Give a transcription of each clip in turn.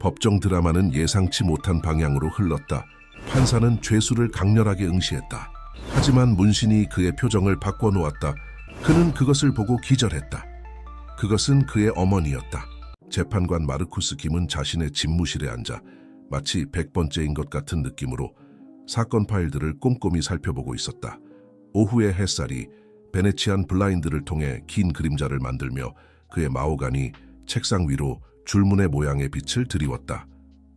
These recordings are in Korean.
법정 드라마는 예상치 못한 방향으로 흘렀다. 판사는 죄수를 강렬하게 응시했다. 하지만 문신이 그의 표정을 바꿔놓았다. 그는 그것을 보고 기절했다. 그것은 그의 어머니였다. 재판관 마르쿠스 김은 자신의 집무실에 앉아 마치 100번째인 것 같은 느낌으로 사건 파일들을 꼼꼼히 살펴보고 있었다. 오후의 햇살이 베네치안 블라인드를 통해 긴 그림자를 만들며 그의 마호가니 책상 위로 줄무늬 모양의 빛을 드리웠다.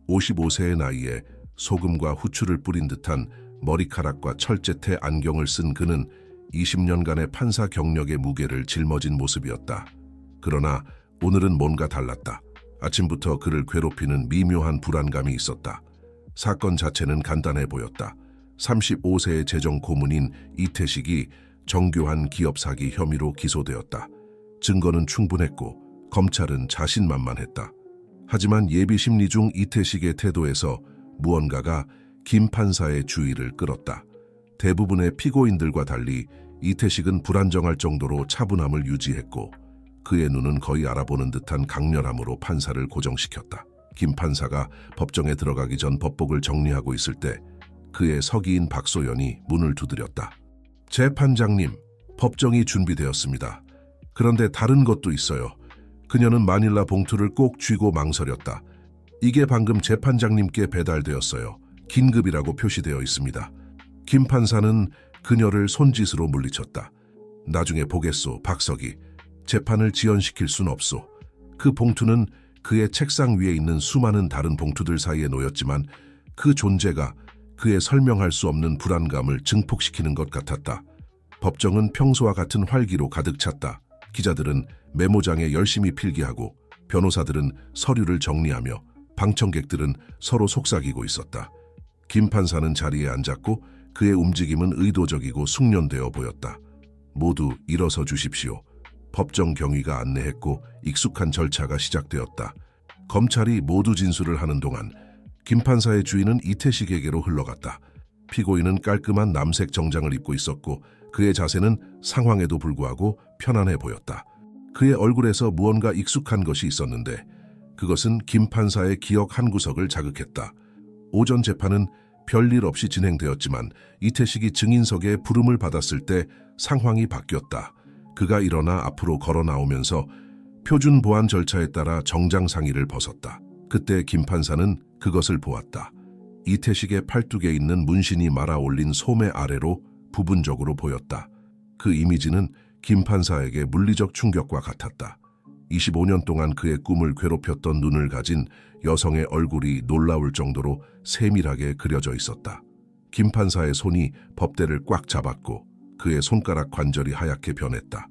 55세의 나이에 소금과 후추를 뿌린 듯한 머리카락과 철제태 안경을 쓴 그는 20년간의 판사 경력의 무게를 짊어진 모습이었다. 그러나 오늘은 뭔가 달랐다. 아침부터 그를 괴롭히는 미묘한 불안감이 있었다. 사건 자체는 간단해 보였다. 35세의 재정 고문인 이태식이 정교한 기업 사기 혐의로 기소되었다. 증거는 충분했고 검찰은 자신만만했다. 하지만 예비 심리 중 이태식의 태도에서 무언가가 김 판사의 주의를 끌었다. 대부분의 피고인들과 달리 이태식은 불안정할 정도로 차분함을 유지했고 그의 눈은 거의 알아보는 듯한 강렬함으로 판사를 고정시켰다. 김 판사가 법정에 들어가기 전 법복을 정리하고 있을 때 그의 서기인 박소연이 문을 두드렸다. 재판장님, 법정이 준비되었습니다. 그런데 다른 것도 있어요. 그녀는 마닐라 봉투를 꼭 쥐고 망설였다. 이게 방금 재판장님께 배달되었어요. 긴급이라고 표시되어 있습니다. 김 판사는 그녀를 손짓으로 물리쳤다. 나중에 보겠소, 박서기. 재판을 지연시킬 순 없소. 그 봉투는 그의 책상 위에 있는 수많은 다른 봉투들 사이에 놓였지만 그 존재가 그의 설명할 수 없는 불안감을 증폭시키는 것 같았다. 법정은 평소와 같은 활기로 가득 찼다. 기자들은 메모장에 열심히 필기하고 변호사들은 서류를 정리하며 방청객들은 서로 속삭이고 있었다. 김 판사는 자리에 앉았고 그의 움직임은 의도적이고 숙련되어 보였다. 모두 일어서 주십시오. 법정 경위가 안내했고 익숙한 절차가 시작되었다. 검찰이 모두 진술을 하는 동안 김 판사의 주의는 이태식에게로 흘러갔다. 피고인은 깔끔한 남색 정장을 입고 있었고 그의 자세는 상황에도 불구하고 편안해 보였다. 그의 얼굴에서 무언가 익숙한 것이 있었는데 그것은 김 판사의 기억 한 구석을 자극했다. 오전 재판은 별일 없이 진행되었지만 이태식이 증인석에 부름을 받았을 때 상황이 바뀌었다. 그가 일어나 앞으로 걸어 나오면서 표준 보안 절차에 따라 정장 상의를 벗었다. 그때 김 판사는 그것을 보았다. 이태식의 팔뚝에 있는 문신이 말아 올린 소매 아래로 부분적으로 보였다. 그 이미지는 김 판사에게 물리적 충격과 같았다. 25년 동안 그의 꿈을 괴롭혔던 눈을 가진 여성의 얼굴이 놀라울 정도로 세밀하게 그려져 있었다. 김 판사의 손이 법대를 꽉 잡았고 그의 손가락 관절이 하얗게 변했다.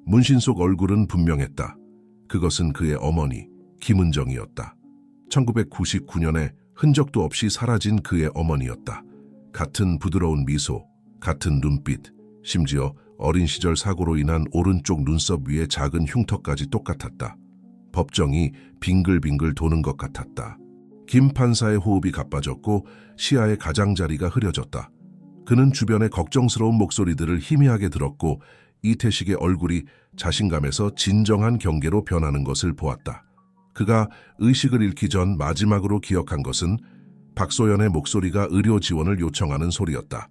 문신 속 얼굴은 분명했다. 그것은 그의 어머니 김은정이었다. 1999년에 흔적도 없이 사라진 그의 어머니였다. 같은 부드러운 미소, 같은 눈빛, 심지어 어린 시절 사고로 인한 오른쪽 눈썹 위의 작은 흉터까지 똑같았다. 법정이 빙글빙글 도는 것 같았다. 김 판사의 호흡이 가빠졌고 시야의 가장자리가 흐려졌다. 그는 주변의 걱정스러운 목소리들을 희미하게 들었고 이태식의 얼굴이 자신감에서 진정한 경계로 변하는 것을 보았다. 그가 의식을 잃기 전 마지막으로 기억한 것은 박소연의 목소리가 의료 지원을 요청하는 소리였다.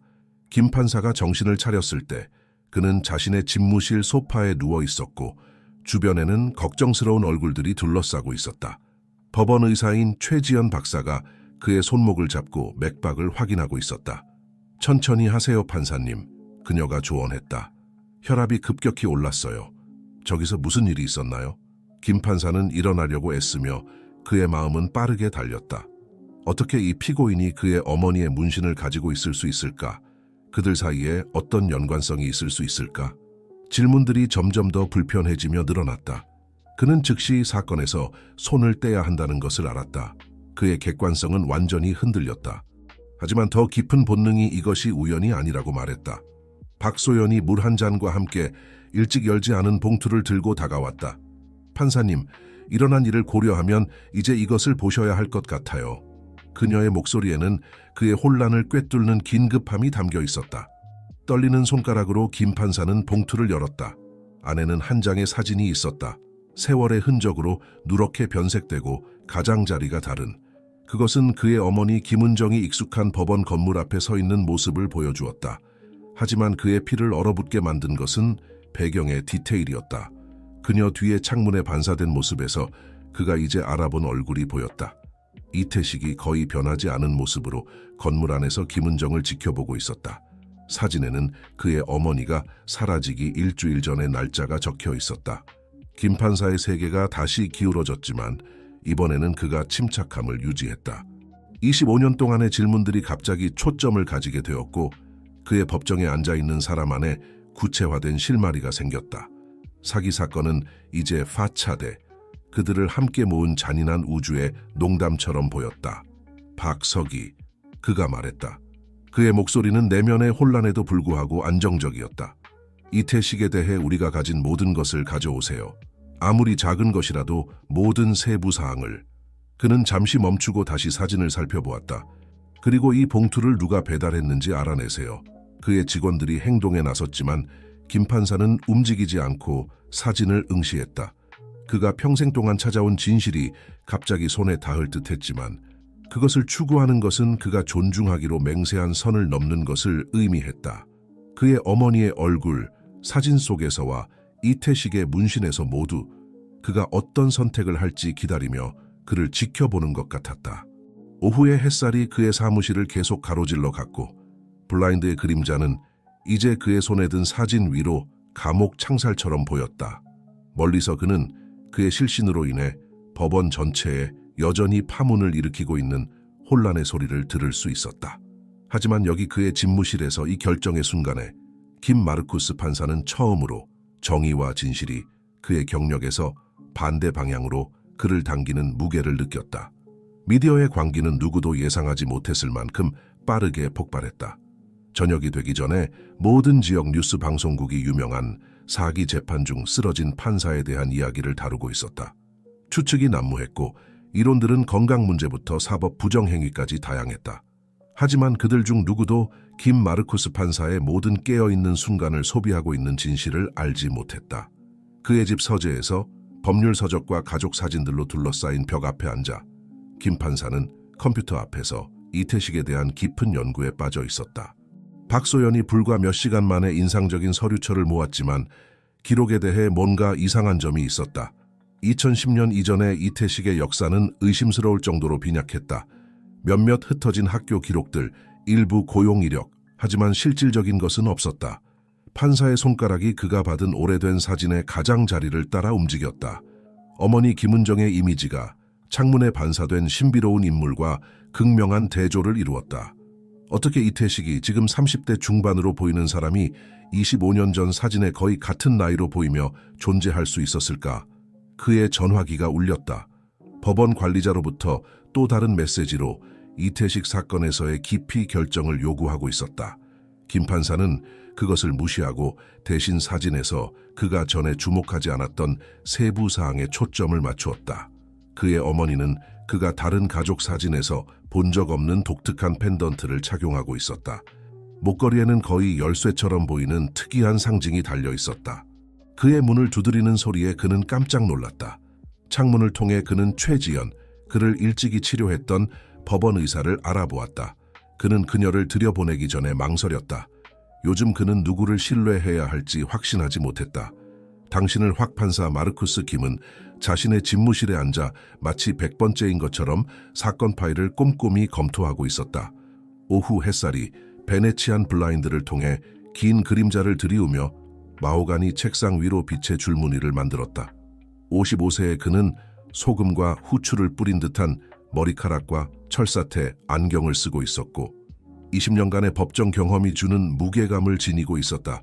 김 판사가 정신을 차렸을 때 그는 자신의 집무실 소파에 누워 있었고 주변에는 걱정스러운 얼굴들이 둘러싸고 있었다. 법원 의사인 최지연 박사가 그의 손목을 잡고 맥박을 확인하고 있었다. 천천히 하세요, 판사님. 그녀가 조언했다. 혈압이 급격히 올랐어요. 저기서 무슨 일이 있었나요? 김 판사는 일어나려고 애쓰며 그의 마음은 빠르게 달렸다. 어떻게 이 피고인이 그의 어머니의 문신을 가지고 있을 수 있을까? 그들 사이에 어떤 연관성이 있을 수 있을까? 질문들이 점점 더 불편해지며 늘어났다. 그는 즉시 사건에서 손을 떼야 한다는 것을 알았다. 그의 객관성은 완전히 흔들렸다. 하지만 더 깊은 본능이 이것이 우연이 아니라고 말했다. 박소연이 물 한 잔과 함께 일찍 열지 않은 봉투를 들고 다가왔다. 판사님, 일어난 일을 고려하면 이제 이것을 보셔야 할 것 같아요. 그녀의 목소리에는 그의 혼란을 꿰뚫는 긴급함이 담겨 있었다. 떨리는 손가락으로 김 판사는 봉투를 열었다. 안에는 한 장의 사진이 있었다. 세월의 흔적으로 누렇게 변색되고 가장자리가 다른, 그것은 그의 어머니 김은정이 익숙한 법원 건물 앞에 서 있는 모습을 보여주었다. 하지만 그의 피를 얼어붙게 만든 것은 배경의 디테일이었다. 그녀 뒤에 창문에 반사된 모습에서 그가 이제 알아본 얼굴이 보였다. 이태식이 거의 변하지 않은 모습으로 건물 안에서 김은정을 지켜보고 있었다. 사진에는 그의 어머니가 사라지기 일주일 전의 날짜가 적혀 있었다. 김 판사의 세계가 다시 기울어졌지만 이번에는 그가 침착함을 유지했다. 25년 동안의 질문들이 갑자기 초점을 가지게 되었고 그의 법정에 앉아있는 사람 안에 구체화된 실마리가 생겼다. 사기 사건은 이제 파차대, 그들을 함께 모은 잔인한 우주의 농담처럼 보였다. 박석희, 그가 말했다. 그의 목소리는 내면의 혼란에도 불구하고 안정적이었다. 이태식에 대해 우리가 가진 모든 것을 가져오세요. 아무리 작은 것이라도 모든 세부 사항을. 그는 잠시 멈추고 다시 사진을 살펴보았다. 그리고 이 봉투를 누가 배달했는지 알아내세요. 그의 직원들이 행동에 나섰지만 김 판사는 움직이지 않고 사진을 응시했다. 그가 평생 동안 찾아온 진실이 갑자기 손에 닿을 듯했지만 그것을 추구하는 것은 그가 존중하기로 맹세한 선을 넘는 것을 의미했다. 그의 어머니의 얼굴, 사진 속에서와 이태식의 문신에서 모두 그가 어떤 선택을 할지 기다리며 그를 지켜보는 것 같았다. 오후의 햇살이 그의 사무실을 계속 가로질러 갔고 블라인드의 그림자는 이제 그의 손에 든 사진 위로 감옥 창살처럼 보였다. 멀리서 그는 그의 실신으로 인해 법원 전체에 여전히 파문을 일으키고 있는 혼란의 소리를 들을 수 있었다. 하지만 여기 그의 집무실에서 이 결정의 순간에 김 마르쿠스 판사는 처음으로 정의와 진실이 그의 경력에서 반대 방향으로 그를 당기는 무게를 느꼈다. 미디어의 광기는 누구도 예상하지 못했을 만큼 빠르게 폭발했다. 저녁이 되기 전에 모든 지역 뉴스 방송국이 유명한 사기 재판 중 쓰러진 판사에 대한 이야기를 다루고 있었다. 추측이 난무했고 이론들은 건강 문제부터 사법 부정행위까지 다양했다. 하지만 그들 중 누구도 김 마르쿠스 판사의 모든 깨어있는 순간을 소비하고 있는 진실을 알지 못했다. 그의 집 서재에서 법률 서적과 가족 사진들로 둘러싸인 벽 앞에 앉아 김 판사는 컴퓨터 앞에서 이태식에 대한 깊은 연구에 빠져 있었다. 박소연이 불과 몇 시간 만에 인상적인 서류처를 모았지만 기록에 대해 뭔가 이상한 점이 있었다. 2010년 이전의 이태식의 역사는 의심스러울 정도로 빈약했다. 몇몇 흩어진 학교 기록들, 일부 고용 이력, 하지만 실질적인 것은 없었다. 판사의 손가락이 그가 받은 오래된 사진의 가장자리를 따라 움직였다. 어머니 김은정의 이미지가 창문에 반사된 신비로운 인물과 극명한 대조를 이루었다. 어떻게 이태식이 지금 30대 중반으로 보이는 사람이 25년 전 사진에 거의 같은 나이로 보이며 존재할 수 있었을까? 그의 전화기가 울렸다. 법원 관리자로부터 또 다른 메시지로 이태식 사건에서의 깊이 결정을 요구하고 있었다. 김 판사는 그것을 무시하고 대신 사진에서 그가 전에 주목하지 않았던 세부 사항에 초점을 맞추었다. 그의 어머니는 그가 다른 가족 사진에서 본 적 없는 독특한 펜던트를 착용하고 있었다. 목걸이에는 거의 열쇠처럼 보이는 특이한 상징이 달려 있었다. 그의 문을 두드리는 소리에 그는 깜짝 놀랐다. 창문을 통해 그는 최지연, 그를 일찍이 치료했던 법원 의사를 알아보았다. 그는 그녀를 들여보내기 전에 망설였다. 요즘 그는 누구를 신뢰해야 할지 확신하지 못했다. 당신을 확 판사 마르쿠스 김은 자신의 집무실에 앉아 마치 100번째인 것처럼 사건 파일을 꼼꼼히 검토하고 있었다. 오후 햇살이 베네치안 블라인드를 통해 긴 그림자를 들이우며 마호가니 책상 위로 빛의 줄무늬를 만들었다. 55세의 그는 소금과 후추를 뿌린 듯한 머리카락과 철사태 안경을 쓰고 있었고 20년간의 법정 경험이 주는 무게감을 지니고 있었다.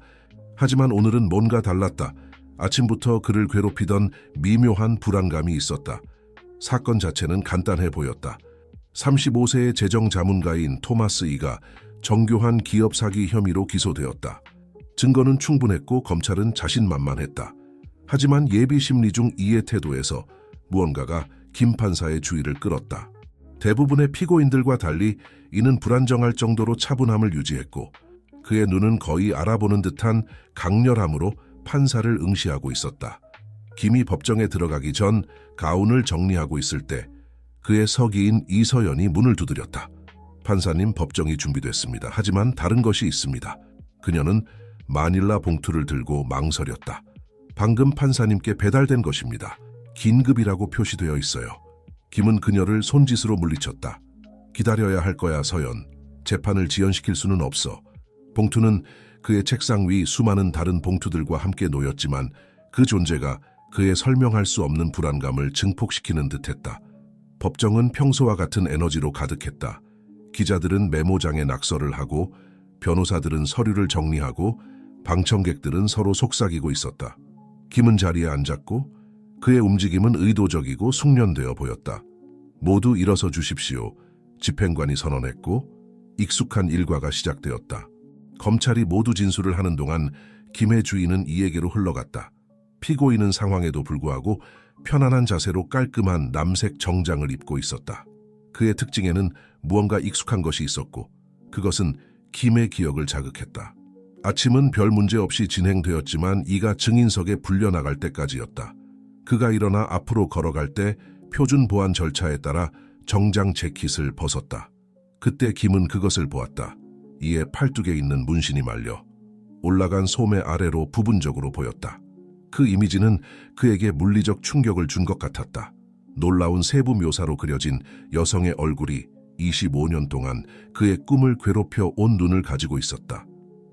하지만 오늘은 뭔가 달랐다. 아침부터 그를 괴롭히던 미묘한 불안감이 있었다. 사건 자체는 간단해 보였다. 35세의 재정자문가인 토마스 이가 정교한 기업 사기 혐의로 기소되었다. 증거는 충분했고 검찰은 자신만만했다. 하지만 예비 심리 중 이의 태도에서 무언가가 김 판사의 주의를 끌었다. 대부분의 피고인들과 달리 이는 불안정할 정도로 차분함을 유지했고 그의 눈은 거의 알아보는 듯한 강렬함으로 판사를 응시하고 있었다. 김이 법정에 들어가기 전 가운을 정리하고 있을 때 그의 서기인 이서연이 문을 두드렸다. 판사님, 법정이 준비됐습니다. 하지만 다른 것이 있습니다. 그녀는 마닐라 봉투를 들고 망설였다. 방금 판사님께 배달된 것입니다. 긴급이라고 표시되어 있어요. 김은 그녀를 손짓으로 물리쳤다. 기다려야 할 거야, 서연. 재판을 지연시킬 수는 없어. 봉투는 그의 책상 위 수많은 다른 봉투들과 함께 놓였지만 그 존재가 그의 설명할 수 없는 불안감을 증폭시키는 듯했다. 법정은 평소와 같은 에너지로 가득했다. 기자들은 메모장에 낙서를 하고 변호사들은 서류를 정리하고 방청객들은 서로 속삭이고 있었다. 김은 자리에 앉았고 그의 움직임은 의도적이고 숙련되어 보였다. 모두 일어서 주십시오. 집행관이 선언했고 익숙한 일과가 시작되었다. 검찰이 모두 진술을 하는 동안 김의 주의는 이에게로 흘러갔다. 피고인은 상황에도 불구하고 편안한 자세로 깔끔한 남색 정장을 입고 있었다. 그의 특징에는 무언가 익숙한 것이 있었고 그것은 김의 기억을 자극했다. 아침은 별 문제 없이 진행되었지만 이가 증인석에 불려나갈 때까지였다. 그가 일어나 앞으로 걸어갈 때 표준 보안 절차에 따라 정장 재킷을 벗었다. 그때 김은 그것을 보았다. 이에 팔뚝에 있는 문신이 말려 올라간 소매 아래로 부분적으로 보였다. 그 이미지는 그에게 물리적 충격을 준 것 같았다. 놀라운 세부 묘사로 그려진 여성의 얼굴이 25년 동안 그의 꿈을 괴롭혀 온 눈을 가지고 있었다.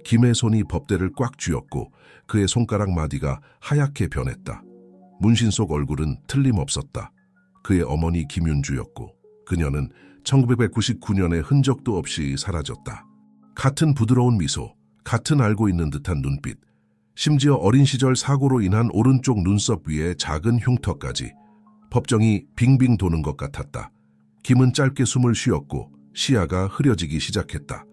김의 손이 법대를 꽉 쥐었고 그의 손가락 마디가 하얗게 변했다. 문신 속 얼굴은 틀림없었다. 그의 어머니 김윤주였고 그녀는 1999년에 흔적도 없이 사라졌다. 같은 부드러운 미소, 같은 알고 있는 듯한 눈빛, 심지어 어린 시절 사고로 인한 오른쪽 눈썹 위에 작은 흉터까지. 법정이 빙빙 도는 것 같았다. 김은 짧게 숨을 쉬었고 시야가 흐려지기 시작했다.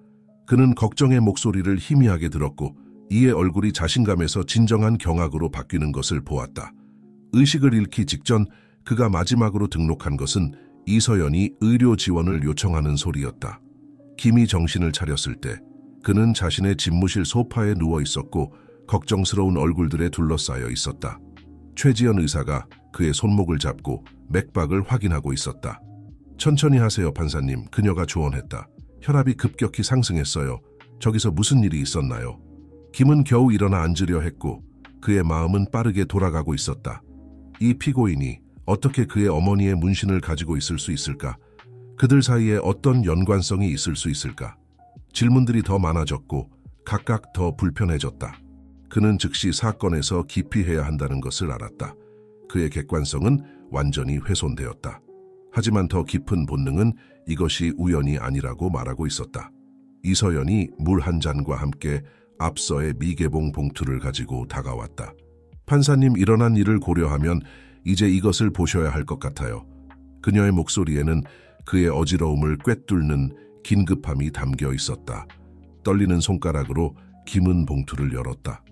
그는 걱정의 목소리를 희미하게 들었고 이의 얼굴이 자신감에서 진정한 경악으로 바뀌는 것을 보았다. 의식을 잃기 직전 그가 마지막으로 등록한 것은 이서연이 의료 지원을 요청하는 소리였다. 김이 정신을 차렸을 때 그는 자신의 집무실 소파에 누워 있었고 걱정스러운 얼굴들에 둘러싸여 있었다. 최지연 의사가 그의 손목을 잡고 맥박을 확인하고 있었다. 천천히 하세요, 판사님. 그녀가 조언했다. 혈압이 급격히 상승했어요. 저기서 무슨 일이 있었나요? 김은 겨우 일어나 앉으려 했고 그의 마음은 빠르게 돌아가고 있었다. 이 피고인이 어떻게 그의 어머니의 문신을 가지고 있을 수 있을까? 그들 사이에 어떤 연관성이 있을 수 있을까? 질문들이 더 많아졌고 각각 더 불편해졌다. 그는 즉시 사건에서 기피해야 한다는 것을 알았다. 그의 객관성은 완전히 훼손되었다. 하지만 더 깊은 본능은 이것이 우연이 아니라고 말하고 있었다. 이서연이 물 한 잔과 함께 앞서의 미개봉 봉투를 가지고 다가왔다. 판사님, 일어난 일을 고려하면 이제 이것을 보셔야 할 것 같아요. 그녀의 목소리에는 그의 어지러움을 꿰뚫는 긴급함이 담겨 있었다. 떨리는 손가락으로 김은 봉투를 열었다.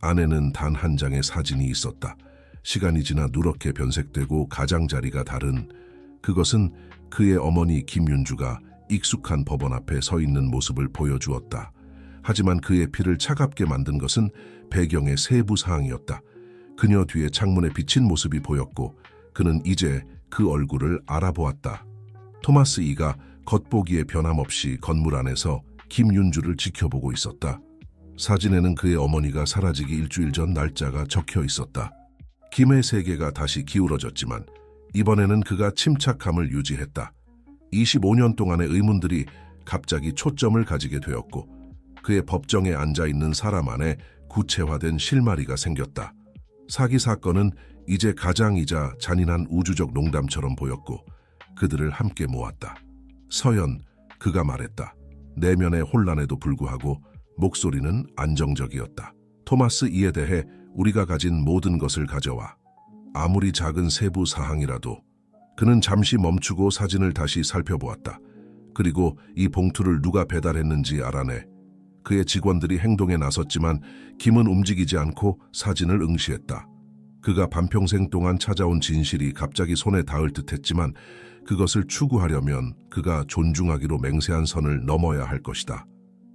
안에는 단 한 장의 사진이 있었다. 시간이 지나 누렇게 변색되고 가장자리가 다른, 그것은 그의 어머니 김윤주가 익숙한 법원 앞에 서 있는 모습을 보여주었다. 하지만 그의 피를 차갑게 만든 것은 배경의 세부 사항이었다. 그녀 뒤에 창문에 비친 모습이 보였고 그는 이제 그 얼굴을 알아보았다. 토마스 이가 겉보기에 변함없이 건물 안에서 김윤주를 지켜보고 있었다. 사진에는 그의 어머니가 사라지기 일주일 전 날짜가 적혀 있었다. 김의 세계가 다시 기울어졌지만 이번에는 그가 침착함을 유지했다. 25년 동안의 의문들이 갑자기 초점을 가지게 되었고 그의 법정에 앉아있는 사람 안에 구체화된 실마리가 생겼다. 사기 사건은 이제 가장이자 잔인한 우주적 농담처럼 보였고 그들을 함께 모았다. 서연, 그가 말했다. 내면의 혼란에도 불구하고 목소리는 안정적이었다. 토마스 이에 대해 우리가 가진 모든 것을 가져와. 아무리 작은 세부 사항이라도. 그는 잠시 멈추고 사진을 다시 살펴보았다. 그리고 이 봉투를 누가 배달했는지 알아내. 그의 직원들이 행동에 나섰지만 김은 움직이지 않고 사진을 응시했다. 그가 반평생 동안 찾아온 진실이 갑자기 손에 닿을 듯했지만 그것을 추구하려면 그가 존중하기로 맹세한 선을 넘어야 할 것이다.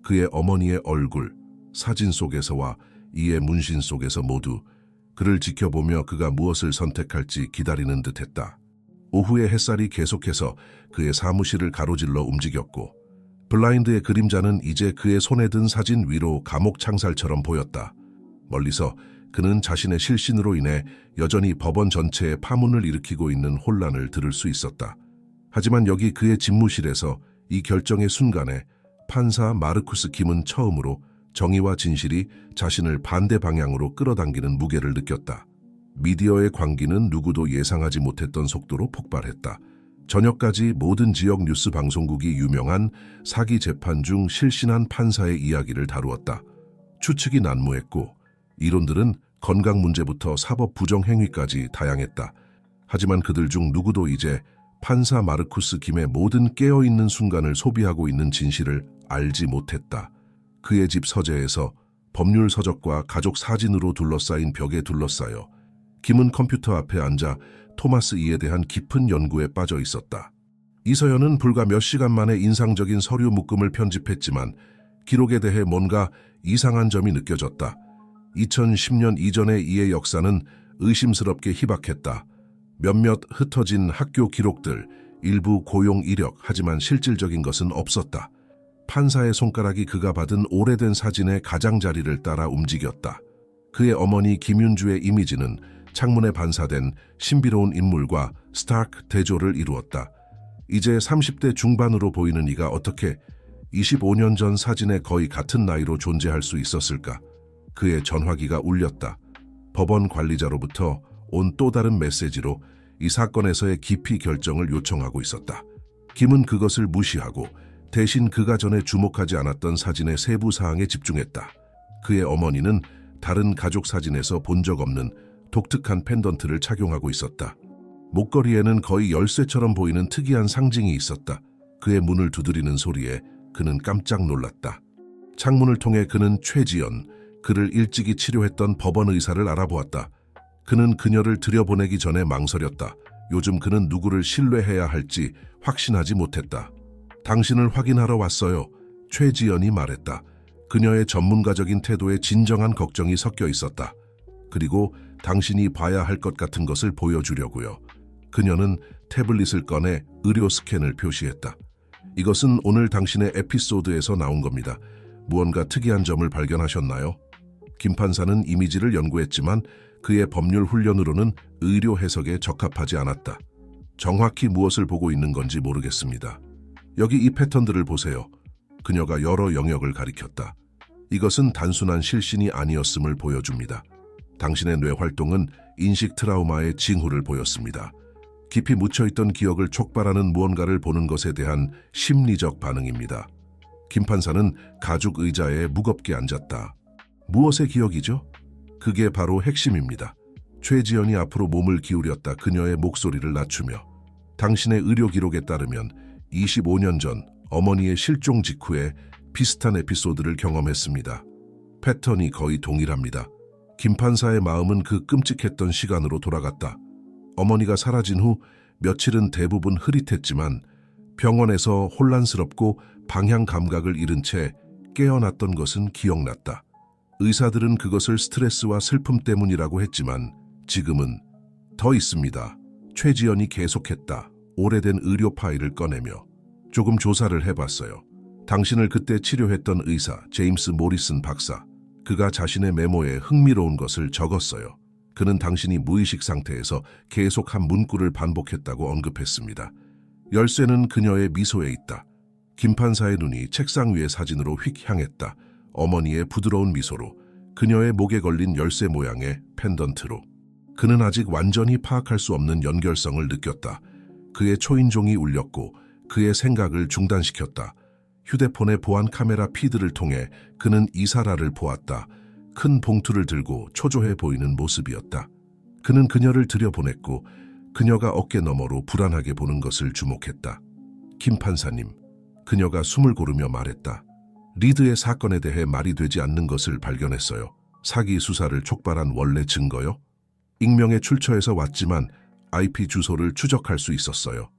그의 어머니의 얼굴, 사진 속에서와 이의 문신 속에서 모두 그를 지켜보며 그가 무엇을 선택할지 기다리는 듯했다. 오후에 햇살이 계속해서 그의 사무실을 가로질러 움직였고 블라인드의 그림자는 이제 그의 손에 든 사진 위로 감옥 창살처럼 보였다. 멀리서 그는 자신의 실신으로 인해 여전히 법원 전체에 파문을 일으키고 있는 혼란을 들을 수 있었다. 하지만 여기 그의 집무실에서 이 결정의 순간에 판사 마르쿠스 김은 처음으로 정의와 진실이 자신을 반대 방향으로 끌어당기는 무게를 느꼈다. 미디어의 광기는 누구도 예상하지 못했던 속도로 폭발했다. 저녁까지 모든 지역 뉴스 방송국이 유명한 사기 재판 중 실신한 판사의 이야기를 다루었다. 추측이 난무했고 이론들은 건강 문제부터 사법 부정 행위까지 다양했다. 하지만 그들 중 누구도 이제 판사 마르쿠스 김의 모든 깨어있는 순간을 소비하고 있는 진실을 알지 못했다. 그의 집 서재에서 법률 서적과 가족 사진으로 둘러싸인 벽에 둘러싸여 김은 컴퓨터 앞에 앉아 토마스 이에 대한 깊은 연구에 빠져 있었다. 이서연은 불과 몇 시간 만에 인상적인 서류 묶음을 편집했지만 기록에 대해 뭔가 이상한 점이 느껴졌다. 2010년 이전의 이의 역사는 의심스럽게 희박했다. 몇몇 흩어진 학교 기록들, 일부 고용 이력, 하지만 실질적인 것은 없었다. 판사의 손가락이 그가 받은 오래된 사진의 가장자리를 따라 움직였다. 그의 어머니 김윤주의 이미지는 창문에 반사된 신비로운 인물과 스타크 대조를 이루었다. 이제 30대 중반으로 보이는 이가 어떻게 25년 전 사진에 거의 같은 나이로 존재할 수 있었을까? 그의 전화기가 울렸다. 법원 관리자로부터 온 또 다른 메시지로 이 사건에서의 기피 결정을 요청하고 있었다. 김은 그것을 무시하고 대신 그가 전에 주목하지 않았던 사진의 세부 사항에 집중했다. 그의 어머니는 다른 가족 사진에서 본 적 없는 독특한 펜던트를 착용하고 있었다. 목걸이에는 거의 열쇠처럼 보이는 특이한 상징이 있었다. 그의 문을 두드리는 소리에 그는 깜짝 놀랐다. 창문을 통해 그는 최지연, 그를 일찍이 치료했던 법원 의사를 알아보았다. 그는 그녀를 들여보내기 전에 망설였다. 요즘 그는 누구를 신뢰해야 할지 확신하지 못했다. 당신을 확인하러 왔어요. 최지연이 말했다. 그녀의 전문가적인 태도에 진정한 걱정이 섞여 있었다. 그리고 당신이 봐야 할 것 같은 것을 보여주려고요. 그녀는 태블릿을 꺼내 의료 스캔을 표시했다. 이것은 오늘 당신의 에피소드에서 나온 겁니다. 무언가 특이한 점을 발견하셨나요? 김 판사는 이미지를 연구했지만 그의 법률 훈련으로는 의료 해석에 적합하지 않았다. 정확히 무엇을 보고 있는 건지 모르겠습니다. 여기 이 패턴들을 보세요. 그녀가 여러 영역을 가리켰다. 이것은 단순한 실신이 아니었음을 보여줍니다. 당신의 뇌 활동은 인식 트라우마의 징후를 보였습니다. 깊이 묻혀있던 기억을 촉발하는 무언가를 보는 것에 대한 심리적 반응입니다. 김 판사는 가죽 의자에 무겁게 앉았다. 무엇의 기억이죠? 그게 바로 핵심입니다. 최지연이 앞으로 몸을 기울였다. 그녀의 목소리를 낮추며 당신의 의료 기록에 따르면 25년 전 어머니의 실종 직후에 비슷한 에피소드를 경험했습니다. 패턴이 거의 동일합니다. 김 판사의 마음은 그 끔찍했던 시간으로 돌아갔다. 어머니가 사라진 후 며칠은 대부분 흐릿했지만 병원에서 혼란스럽고 방향 감각을 잃은 채 깨어났던 것은 기억났다. 의사들은 그것을 스트레스와 슬픔 때문이라고 했지만 지금은 더 있습니다. 최지연이 계속했다. 오래된 의료 파일을 꺼내며 조금 조사를 해봤어요. 당신을 그때 치료했던 의사 제임스 모리슨 박사. 그가 자신의 메모에 흥미로운 것을 적었어요. 그는 당신이 무의식 상태에서 계속 한 문구를 반복했다고 언급했습니다. 열쇠는 그녀의 미소에 있다. 김 판사의 눈이 책상 위의 사진으로 휙 향했다. 어머니의 부드러운 미소로, 그녀의 목에 걸린 열쇠 모양의 펜던트로. 그는 아직 완전히 파악할 수 없는 연결성을 느꼈다. 그의 초인종이 울렸고 그의 생각을 중단시켰다. 휴대폰의 보안 카메라 피드를 통해 그는 이사라를 보았다. 큰 봉투를 들고 초조해 보이는 모습이었다. 그는 그녀를 들여보냈고 그녀가 어깨 너머로 불안하게 보는 것을 주목했다. 김 판사님, 그녀가 숨을 고르며 말했다. 리드의 사건에 대해 말이 되지 않는 것을 발견했어요. 사기 수사를 촉발한 원래 증거요? 익명의 출처에서 왔지만 IP 주소를 추적할 수 있었어요.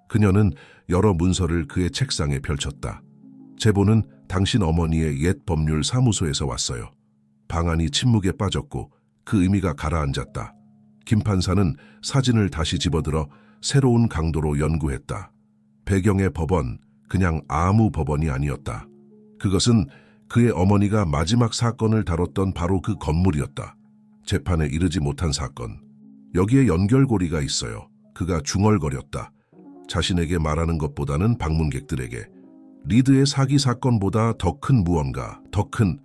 그녀는 여러 문서를 그의 책상에 펼쳤다. 제보는 당신 어머니의 옛 법률 사무소에서 왔어요. 방안이 침묵에 빠졌고 그 의미가 가라앉았다. 김 판사는 사진을 다시 집어들어 새로운 강도로 연구했다. 배경의 법원, 그냥 아무 법원이 아니었다. 그것은 그의 어머니가 마지막 사건을 다뤘던 바로 그 건물이었다. 재판에 이르지 못한 사건. 여기에 연결고리가 있어요. 그가 중얼거렸다. 자신에게 말하는 것보다는 방문객들에게. 리드의 사기 사건보다 더 큰 무언가, 더 큰.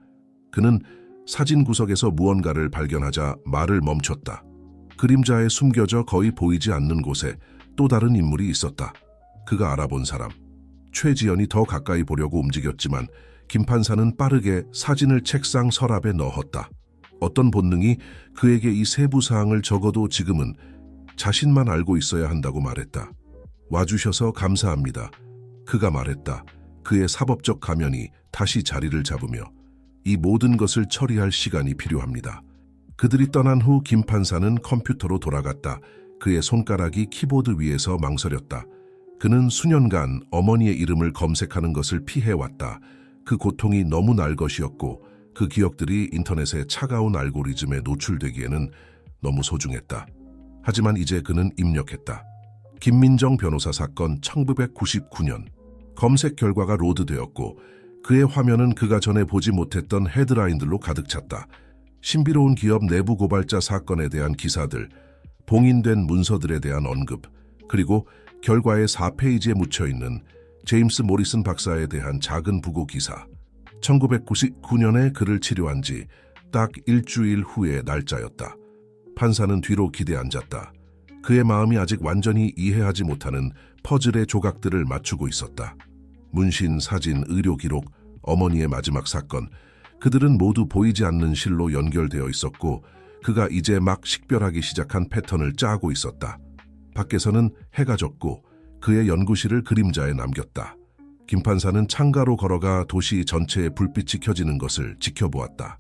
그는 사진 구석에서 무언가를 발견하자 말을 멈췄다. 그림자에 숨겨져 거의 보이지 않는 곳에 또 다른 인물이 있었다. 그가 알아본 사람. 최지연이 더 가까이 보려고 움직였지만 김 판사는 빠르게 사진을 책상 서랍에 넣었다. 어떤 본능이 그에게 이 세부 사항을 적어도 지금은 자신만 알고 있어야 한다고 말했다. 와주셔서 감사합니다. 그가 말했다. 그의 사법적 가면이 다시 자리를 잡으며 이 모든 것을 처리할 시간이 필요합니다. 그들이 떠난 후 김 판사는 컴퓨터로 돌아갔다. 그의 손가락이 키보드 위에서 망설였다. 그는 수년간 어머니의 이름을 검색하는 것을 피해왔다. 그 고통이 너무 날 것이었고 그 기억들이 인터넷의 차가운 알고리즘에 노출되기에는 너무 소중했다. 하지만 이제 그는 입력했다. 김민정 변호사 사건 1999년. 검색 결과가 로드되었고 그의 화면은 그가 전에 보지 못했던 헤드라인들로 가득 찼다. 신비로운 기업 내부 고발자 사건에 대한 기사들, 봉인된 문서들에 대한 언급, 그리고 결과의 4페이지에 묻혀있는 제임스 모리슨 박사에 대한 작은 부고 기사. 1999년에 그를 치료한 지 딱 일주일 후의 날짜였다. 판사는 뒤로 기대앉았다. 그의 마음이 아직 완전히 이해하지 못하는 퍼즐의 조각들을 맞추고 있었다. 문신, 사진, 의료 기록, 어머니의 마지막 사건, 그들은 모두 보이지 않는 실로 연결되어 있었고 그가 이제 막 식별하기 시작한 패턴을 짜고 있었다. 밖에서는 해가 졌고 그의 연구실을 그림자에 남겼다. 김 판사는 창가로 걸어가 도시 전체에 불빛이 켜지는 것을 지켜보았다.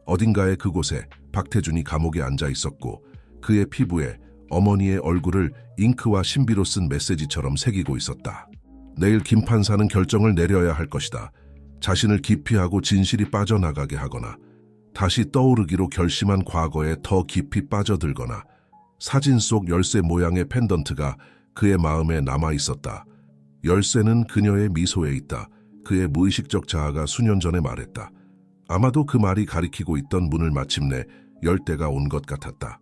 어딘가에 그곳에 박태준이 감옥에 앉아 있었고 그의 피부에 어머니의 얼굴을 잉크와 신비로 쓴 메시지처럼 새기고 있었다. 내일 김 판사는 결정을 내려야 할 것이다. 자신을 기피하고 진실이 빠져나가게 하거나 다시 떠오르기로 결심한 과거에 더 깊이 빠져들거나 사진 속 열쇠 모양의 펜던트가 그의 마음에 남아 있었다. 열쇠는 그녀의 미소에 있다. 그의 무의식적 자아가 수년 전에 말했다. 아마도 그 말이 가리키고 있던 문을 마침내 열 때가 온 것 같았다.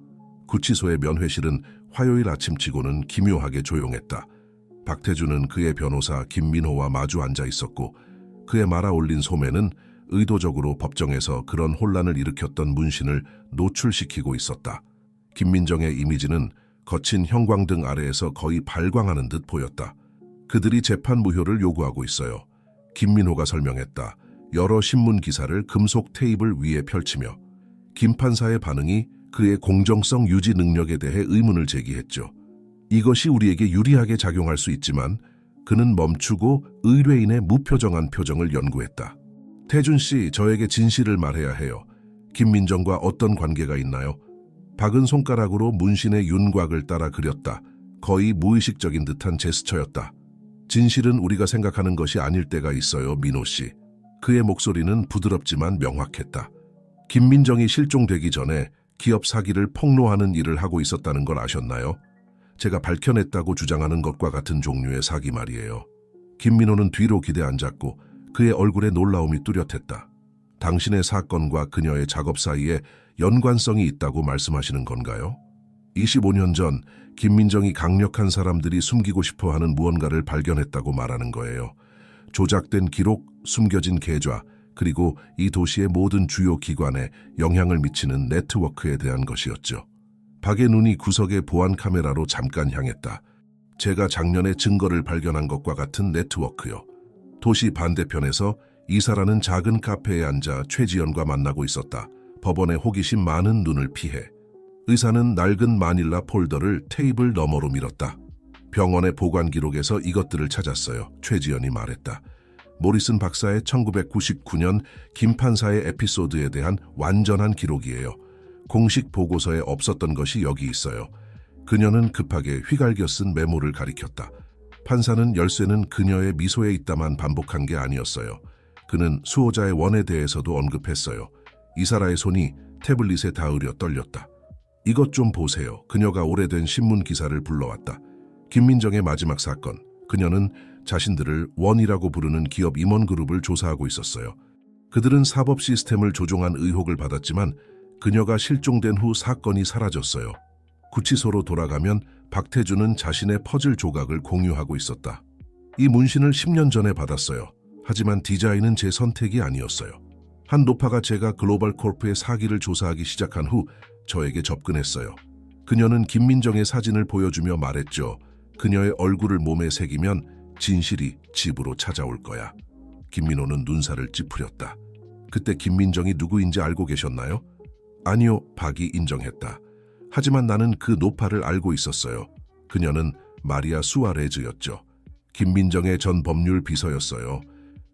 구치소의 면회실은 화요일 아침치고는 기묘하게 조용했다. 박태준은 그의 변호사 김민호와 마주 앉아 있었고 그의 말아 올린 소매는 의도적으로 법정에서 그런 혼란을 일으켰던 문신을 노출시키고 있었다. 김민정의 이미지는 거친 형광등 아래에서 거의 발광하는 듯 보였다. 그들이 재판 무효를 요구하고 있어요. 김민호가 설명했다. 여러 신문 기사를 금속 테이블 위에 펼치며 김 판사의 반응이 그의 공정성 유지 능력에 대해 의문을 제기했죠. 이것이 우리에게 유리하게 작용할 수 있지만 그는 멈추고 의뢰인의 무표정한 표정을 연구했다. 태준 씨, 저에게 진실을 말해야 해요. 김민정과 어떤 관계가 있나요? 박은 손가락으로 문신의 윤곽을 따라 그렸다. 거의 무의식적인 듯한 제스처였다. 진실은 우리가 생각하는 것이 아닐 때가 있어요, 민호 씨. 그의 목소리는 부드럽지만 명확했다. 김민정이 실종되기 전에 기업 사기를 폭로하는 일을 하고 있었다는 걸 아셨나요? 제가 밝혀냈다고 주장하는 것과 같은 종류의 사기 말이에요. 김민호는 뒤로 기대앉았고 그의 얼굴에 놀라움이 뚜렷했다. 당신의 사건과 그녀의 작업 사이에 연관성이 있다고 말씀하시는 건가요? 25년 전 김민정이 강력한 사람들이 숨기고 싶어하는 무언가를 발견했다고 말하는 거예요. 조작된 기록, 숨겨진 계좌, 그리고 이 도시의 모든 주요 기관에 영향을 미치는 네트워크에 대한 것이었죠. 박의 눈이 구석의 보안 카메라로 잠깐 향했다. 제가 작년에 증거를 발견한 것과 같은 네트워크요. 도시 반대편에서 이사라는 작은 카페에 앉아 최지연과 만나고 있었다. 법원의 호기심 많은 눈을 피해. 의사는 낡은 마닐라 폴더를 테이블 너머로 밀었다. 병원의 보관 기록에서 이것들을 찾았어요. 최지연이 말했다. 모리슨 박사의 1999년 김 판사의 에피소드에 대한 완전한 기록이에요. 공식 보고서에 없었던 것이 여기 있어요. 그녀는 급하게 휘갈겨 쓴 메모를 가리켰다. 판사는 열쇠는 그녀의 미소에 있다만 반복한 게 아니었어요. 그는 수호자의 원에 대해서도 언급했어요. 이사라의 손이 태블릿에 닿으려 떨렸다. 이것 좀 보세요. 그녀가 오래된 신문 기사를 불러왔다. 김민정의 마지막 사건. 그녀는 자신들을 원이라고 부르는 기업 임원그룹을 조사하고 있었어요. 그들은 사법 시스템을 조종한 의혹을 받았지만 그녀가 실종된 후 사건이 사라졌어요. 구치소로 돌아가면 박태주는 자신의 퍼즐 조각을 공유하고 있었다. 이 문신을 10년 전에 받았어요. 하지만 디자인은 제 선택이 아니었어요. 한 노파가 제가 글로벌코프의 사기를 조사하기 시작한 후 저에게 접근했어요. 그녀는 김민정의 사진을 보여주며 말했죠. 그녀의 얼굴을 몸에 새기면 진실이 집으로 찾아올 거야. 김민호는 눈살을 찌푸렸다. 그때 김민정이 누구인지 알고 계셨나요? 아니요, 박이 인정했다. 하지만 나는 그 노파를 알고 있었어요. 그녀는 마리아 수아레즈였죠. 김민정의 전 법률 비서였어요.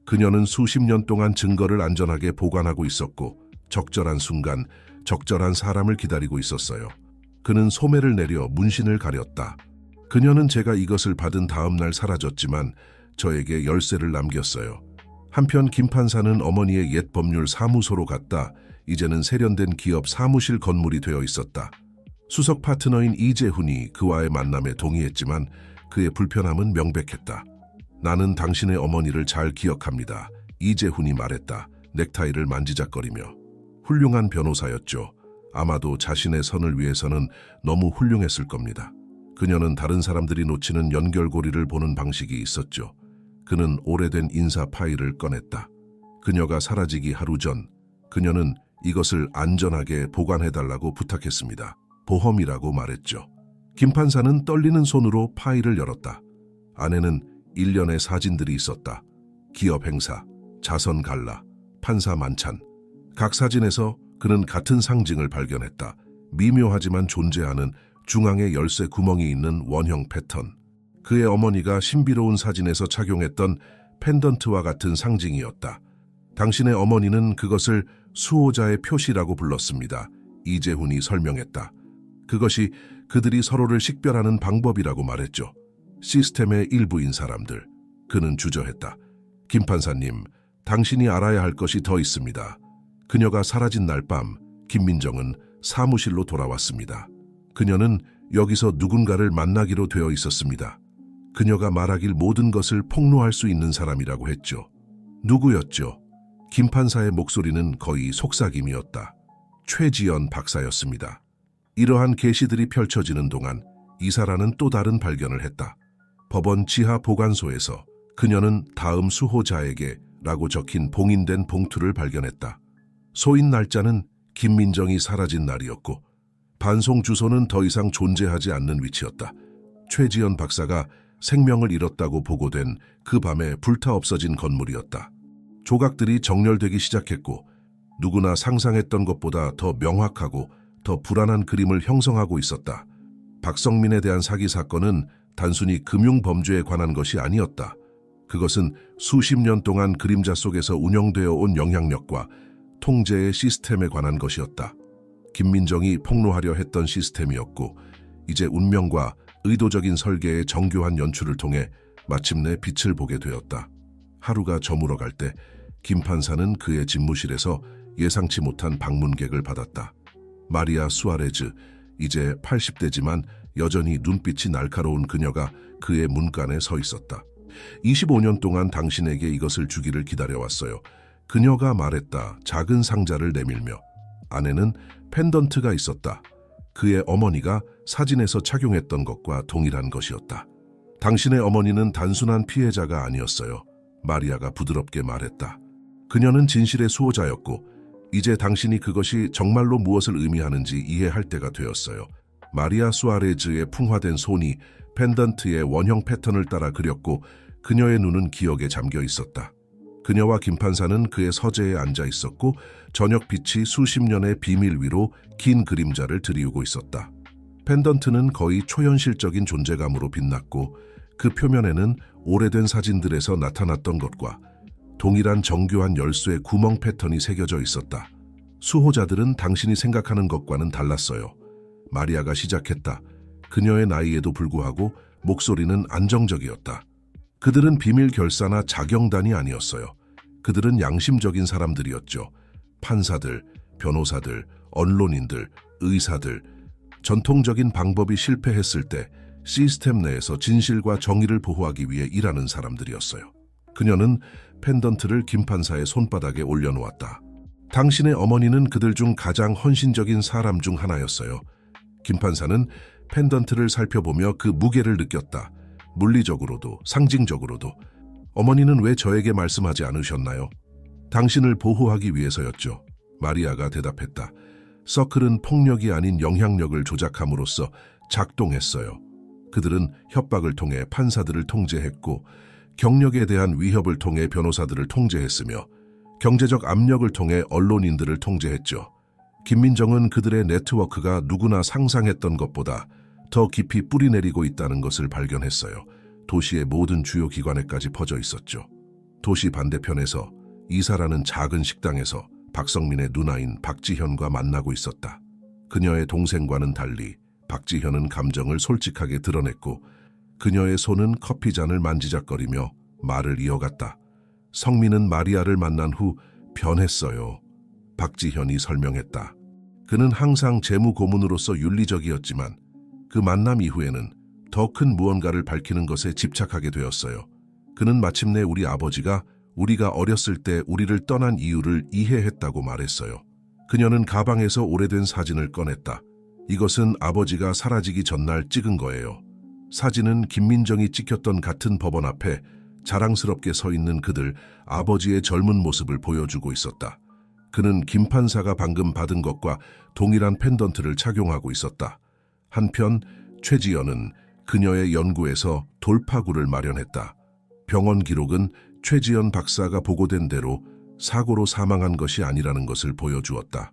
그녀는 수십 년 동안 증거를 안전하게 보관하고 있었고 적절한 순간, 적절한 사람을 기다리고 있었어요. 그는 소매를 내려 문신을 가렸다. 그녀는 제가 이것을 받은 다음 날 사라졌지만 저에게 열쇠를 남겼어요. 한편 김 판사는 어머니의 옛 법률 사무소로 갔다. 이제는 세련된 기업 사무실 건물이 되어 있었다. 수석 파트너인 이재훈이 그와의 만남에 동의했지만 그의 불편함은 명백했다. 나는 당신의 어머니를 잘 기억합니다. 이재훈이 말했다. 넥타이를 만지작거리며. 훌륭한 변호사였죠. 아마도 자신의 선을 위해서는 너무 훌륭했을 겁니다. 그녀는 다른 사람들이 놓치는 연결고리를 보는 방식이 있었죠. 그는 오래된 인사 파일을 꺼냈다. 그녀가 사라지기 하루 전 그녀는 이것을 안전하게 보관해달라고 부탁했습니다. 보험이라고 말했죠. 김 판사는 떨리는 손으로 파일을 열었다. 안에는 일련의 사진들이 있었다. 기업 행사, 자선 갈라, 판사 만찬. 각 사진에서 그는 같은 상징을 발견했다. 미묘하지만 존재하는 중앙에 열쇠 구멍이 있는 원형 패턴. 그의 어머니가 신비로운 사진에서 착용했던 펜던트와 같은 상징이었다. 당신의 어머니는 그것을 수호자의 표시라고 불렀습니다. 이재훈이 설명했다. 그것이 그들이 서로를 식별하는 방법이라고 말했죠. 시스템의 일부인 사람들. 그는 주저했다. 김 판사님, 당신이 알아야 할 것이 더 있습니다. 그녀가 사라진 날 밤, 김민정은 사무실로 돌아왔습니다. 그녀는 여기서 누군가를 만나기로 되어 있었습니다. 그녀가 말하길 모든 것을 폭로할 수 있는 사람이라고 했죠. 누구였죠? 김 판사의 목소리는 거의 속삭임이었다. 최지연 박사였습니다. 이러한 계시들이 펼쳐지는 동안 이사라는 또 다른 발견을 했다. 법원 지하 보관소에서 그녀는 다음 수호자에게 라고 적힌 봉인된 봉투를 발견했다. 소인 날짜는 김민정이 사라진 날이었고 반송 주소는 더 이상 존재하지 않는 위치였다. 최지연 박사가 생명을 잃었다고 보고된 그 밤에 불타 없어진 건물이었다. 조각들이 정렬되기 시작했고 누구나 상상했던 것보다 더 명확하고 더 불안한 그림을 형성하고 있었다. 박성민에 대한 사기 사건은 단순히 금융범죄에 관한 것이 아니었다. 그것은 수십 년 동안 그림자 속에서 운영되어 온 영향력과 통제의 시스템에 관한 것이었다. 김민정이 폭로하려 했던 시스템이었고 이제 운명과 의도적인 설계의 정교한 연출을 통해 마침내 빛을 보게 되었다. 하루가 저물어갈 때 김 판사는 그의 집무실에서 예상치 못한 방문객을 받았다. 마리아 수아레즈, 이제 80대지만 여전히 눈빛이 날카로운 그녀가 그의 문간에 서 있었다. 25년 동안 당신에게 이것을 주기를 기다려왔어요. 그녀가 말했다. 작은 상자를 내밀며. 안에는 펜던트가 있었다. 그의 어머니가 사진에서 착용했던 것과 동일한 것이었다. 당신의 어머니는 단순한 피해자가 아니었어요. 마리아가 부드럽게 말했다. 그녀는 진실의 수호자였고 이제 당신이 그것이 정말로 무엇을 의미하는지 이해할 때가 되었어요. 마리아 수아레즈의 풍화된 손이 펜던트의 원형 패턴을 따라 그렸고 그녀의 눈은 기억에 잠겨 있었다. 그녀와 김 판사는 그의 서재에 앉아 있었고 저녁 빛이 수십 년의 비밀 위로 긴 그림자를 드리우고 있었다. 펜던트는 거의 초현실적인 존재감으로 빛났고 그 표면에는 오래된 사진들에서 나타났던 것과 동일한 정교한 열쇠 구멍 패턴이 새겨져 있었다. 수호자들은 당신이 생각하는 것과는 달랐어요. 마리아가 시작했다. 그녀의 나이에도 불구하고 목소리는 안정적이었다. 그들은 비밀 결사나 자경단이 아니었어요. 그들은 양심적인 사람들이었죠. 판사들, 변호사들, 언론인들, 의사들, 전통적인 방법이 실패했을 때 시스템 내에서 진실과 정의를 보호하기 위해 일하는 사람들이었어요. 그녀는 펜던트를 김 판사의 손바닥에 올려놓았다. 당신의 어머니는 그들 중 가장 헌신적인 사람 중 하나였어요. 김 판사는 펜던트를 살펴보며 그 무게를 느꼈다. 물리적으로도 상징적으로도. 어머니는 왜 저에게 말씀하지 않으셨나요? 당신을 보호하기 위해서였죠. 마리아가 대답했다. 서클은 폭력이 아닌 영향력을 조작함으로써 작동했어요. 그들은 협박을 통해 판사들을 통제했고 경력에 대한 위협을 통해 변호사들을 통제했으며 경제적 압력을 통해 언론인들을 통제했죠. 김민정은 그들의 네트워크가 누구나 상상했던 것보다 더 깊이 뿌리내리고 있다는 것을 발견했어요. 도시의 모든 주요 기관에까지 퍼져 있었죠. 도시 반대편에서 이사라는 작은 식당에서 박성민의 누나인 박지현과 만나고 있었다. 그녀의 동생과는 달리 박지현은 감정을 솔직하게 드러냈고 그녀의 손은 커피잔을 만지작거리며 말을 이어갔다. 성민은 마리아를 만난 후 변했어요. 박지현이 설명했다. 그는 항상 재무 고문으로서 윤리적이었지만 그 만남 이후에는 더 큰 무언가를 밝히는 것에 집착하게 되었어요. 그는 마침내 우리 아버지가 우리가 어렸을 때 우리를 떠난 이유를 이해했다고 말했어요. 그녀는 가방에서 오래된 사진을 꺼냈다. 이것은 아버지가 사라지기 전날 찍은 거예요. 사진은 김민정이 찍혔던 같은 법원 앞에 자랑스럽게 서 있는 그들 아버지의 젊은 모습을 보여주고 있었다. 그는 김 판사가 방금 받은 것과 동일한 펜던트를 착용하고 있었다. 한편 최지연은 그녀의 연구에서 돌파구를 마련했다. 병원 기록은 최지연 박사가 보고된 대로 사고로 사망한 것이 아니라는 것을 보여주었다.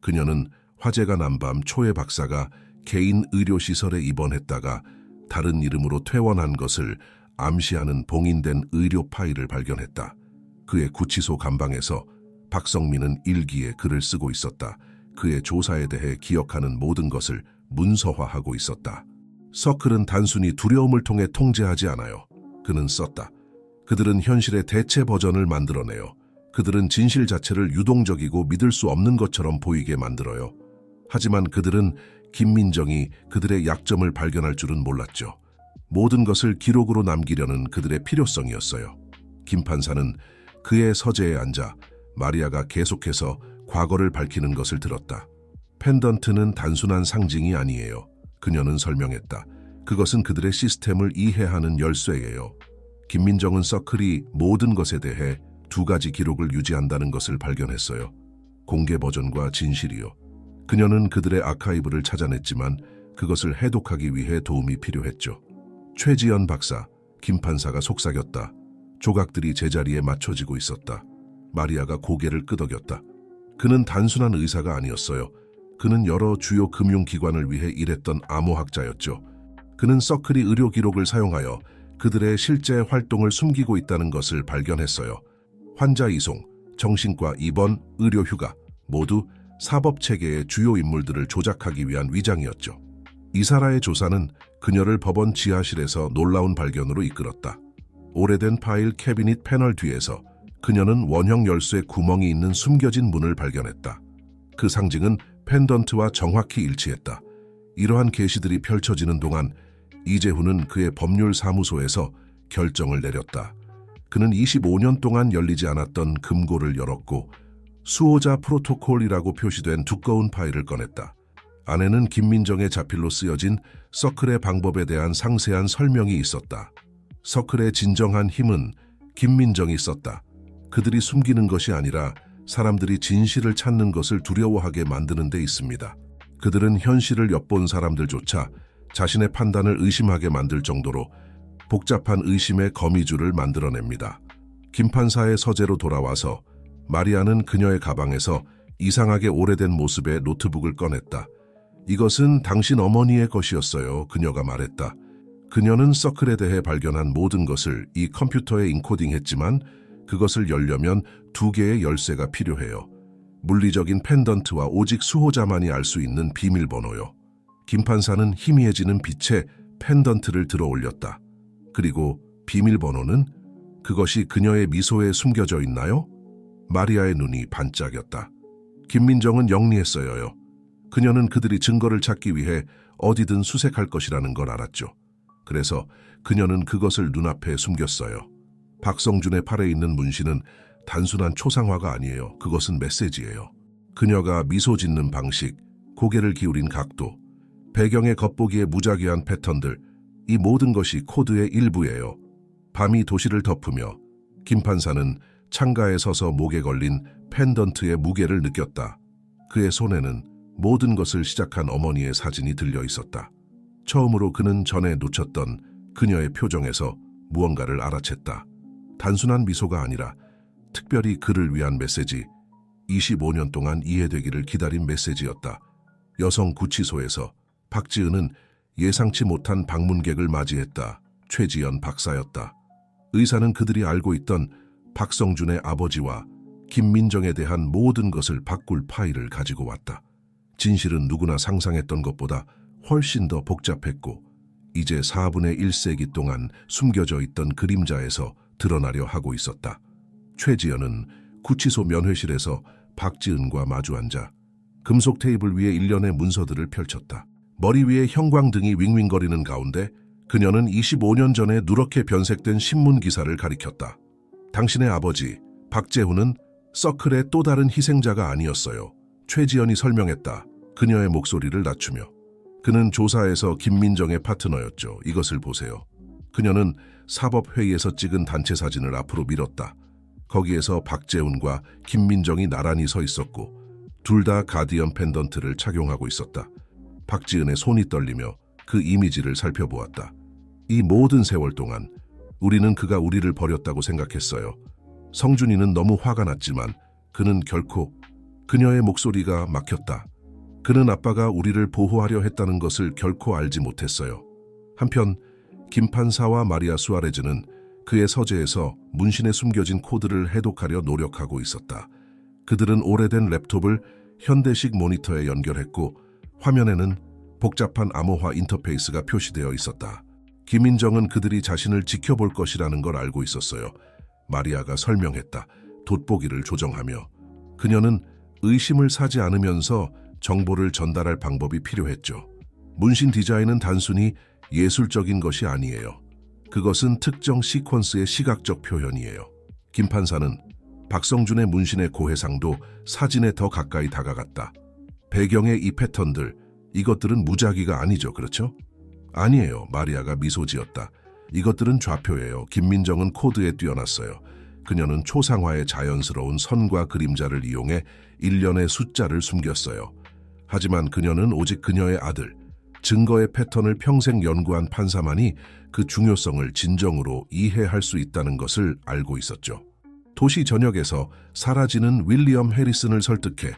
그녀는 화재가 난 밤 초에 박사가 개인 의료시설에 입원했다가 다른 이름으로 퇴원한 것을 암시하는 봉인된 의료 파일을 발견했다. 그의 구치소 감방에서 박성민은 일기에 글을 쓰고 있었다. 그의 조사에 대해 기억하는 모든 것을 문서화하고 있었다. 서클은 단순히 두려움을 통해 통제하지 않아요. 그는 썼다. 그들은 현실의 대체 버전을 만들어내요. 그들은 진실 자체를 유동적이고 믿을 수 없는 것처럼 보이게 만들어요. 하지만 그들은 김민정이 그들의 약점을 발견할 줄은 몰랐죠. 모든 것을 기록으로 남기려는 그들의 필요성이었어요. 김 판사는 그의 서재에 앉아 마리아가 계속해서 과거를 밝히는 것을 들었다. 펜던트는 단순한 상징이 아니에요. 그녀는 설명했다. 그것은 그들의 시스템을 이해하는 열쇠예요. 김민정은 서클이 모든 것에 대해 두 가지 기록을 유지한다는 것을 발견했어요. 공개 버전과 진실이요. 그녀는 그들의 아카이브를 찾아냈지만 그것을 해독하기 위해 도움이 필요했죠. 최지연 박사, 김 판사가 속삭였다. 조각들이 제자리에 맞춰지고 있었다. 마리아가 고개를 끄덕였다. 그는 단순한 의사가 아니었어요. 그는 여러 주요 금융기관을 위해 일했던 암호학자였죠. 그는 서클이 의료 기록을 사용하여 그들의 실제 활동을 숨기고 있다는 것을 발견했어요. 환자 이송, 정신과 입원, 의료 휴가 모두 사법체계의 주요 인물들을 조작하기 위한 위장이었죠. 이사라의 조사는 그녀를 법원 지하실에서 놀라운 발견으로 이끌었다. 오래된 파일 캐비닛 패널 뒤에서 그녀는 원형 열쇠 구멍이 있는 숨겨진 문을 발견했다. 그 상징은 펜던트와 정확히 일치했다. 이러한 계시들이 펼쳐지는 동안 이재훈은 그의 법률 사무소에서 결정을 내렸다. 그는 25년 동안 열리지 않았던 금고를 열었고 수호자 프로토콜이라고 표시된 두꺼운 파일을 꺼냈다. 안에는 김민정의 자필로 쓰여진 서클의 방법에 대한 상세한 설명이 있었다. 서클의 진정한 힘은 김민정이 썼다. 그들이 숨기는 것이 아니라 사람들이 진실을 찾는 것을 두려워하게 만드는 데 있습니다. 그들은 현실을 엿본 사람들조차 자신의 판단을 의심하게 만들 정도로 복잡한 의심의 거미줄을 만들어냅니다. 김 판사의 서재로 돌아와서 마리아는 그녀의 가방에서 이상하게 오래된 모습의 노트북을 꺼냈다. 이것은 당신 어머니의 것이었어요. 그녀가 말했다. 그녀는 서클에 대해 발견한 모든 것을 이 컴퓨터에 인코딩했지만 그것을 열려면 두 개의 열쇠가 필요해요. 물리적인 펜던트와 오직 수호자만이 알 수 있는 비밀번호요. 김 판사는 희미해지는 빛에 펜던트를 들어 올렸다. 그리고 비밀번호는? 그것이 그녀의 미소에 숨겨져 있나요? 마리아의 눈이 반짝였다. 김민정은 영리했어요. 그녀는 그들이 증거를 찾기 위해 어디든 수색할 것이라는 걸 알았죠. 그래서 그녀는 그것을 눈앞에 숨겼어요. 박성준의 팔에 있는 문신은 단순한 초상화가 아니에요. 그것은 메시지예요. 그녀가 미소 짓는 방식, 고개를 기울인 각도, 배경의 겉보기에 무작위한 패턴들, 이 모든 것이 코드의 일부예요. 밤이 도시를 덮으며 김 판사는 창가에 서서 목에 걸린 펜던트의 무게를 느꼈다. 그의 손에는 모든 것을 시작한 어머니의 사진이 들려 있었다. 처음으로 그는 전에 놓쳤던 그녀의 표정에서 무언가를 알아챘다. 단순한 미소가 아니라 특별히 그를 위한 메시지, 25년 동안 이해되기를 기다린 메시지였다. 여성 구치소에서 박지은은 예상치 못한 방문객을 맞이했다. 최지연 박사였다. 의사는 그들이 알고 있던 박성준의 아버지와 김민정에 대한 모든 것을 바꿀 파일을 가지고 왔다. 진실은 누구나 상상했던 것보다 훨씬 더 복잡했고 이제 4분의 1세기 동안 숨겨져 있던 그림자에서 드러나려 하고 있었다. 최지연은 구치소 면회실에서 박지은과 마주 앉아 금속 테이블 위에 일련의 문서들을 펼쳤다. 머리 위에 형광등이 윙윙거리는 가운데 그녀는 25년 전에 누렇게 변색된 신문 기사를 가리켰다. 당신의 아버지 박재훈은 서클의 또 다른 희생자가 아니었어요. 최지연이 설명했다. 그녀의 목소리를 낮추며. 그는 조사에서 김민정의 파트너였죠. 이것을 보세요. 그녀는 사법회의에서 찍은 단체 사진을 앞으로 밀었다. 거기에서 박재훈과 김민정이 나란히 서 있었고 둘 다 가디언 펜던트를 착용하고 있었다. 박지은의 손이 떨리며 그 이미지를 살펴보았다. 이 모든 세월 동안 우리는 그가 우리를 버렸다고 생각했어요. 성준이는 너무 화가 났지만 그는 결코 그녀의 목소리가 막혔다. 그는 아빠가 우리를 보호하려 했다는 것을 결코 알지 못했어요. 한편 김 판사와 마리아 수아레즈는 그의 서재에서 문신에 숨겨진 코드를 해독하려 노력하고 있었다. 그들은 오래된 랩톱을 현대식 모니터에 연결했고 화면에는 복잡한 암호화 인터페이스가 표시되어 있었다. 김민정은 그들이 자신을 지켜볼 것이라는 걸 알고 있었어요. 마리아가 설명했다. 돋보기를 조정하며. 그녀는 의심을 사지 않으면서 정보를 전달할 방법이 필요했죠. 문신 디자인은 단순히 예술적인 것이 아니에요. 그것은 특정 시퀀스의 시각적 표현이에요. 김 판사는 박성준의 문신의 고해상도 사진에 더 가까이 다가갔다. 배경의 이 패턴들, 이것들은 무작위가 아니죠, 그렇죠? 아니에요, 마리아가 미소 지었다. 이것들은 좌표예요. 김민정은 코드에 뛰어났어요. 그녀는 초상화의 자연스러운 선과 그림자를 이용해 일련의 숫자를 숨겼어요. 하지만 그녀는 오직 그녀의 아들, 증거의 패턴을 평생 연구한 판사만이 그 중요성을 진정으로 이해할 수 있다는 것을 알고 있었죠. 도시 전역에서 사라지는 윌리엄 해리슨을 설득해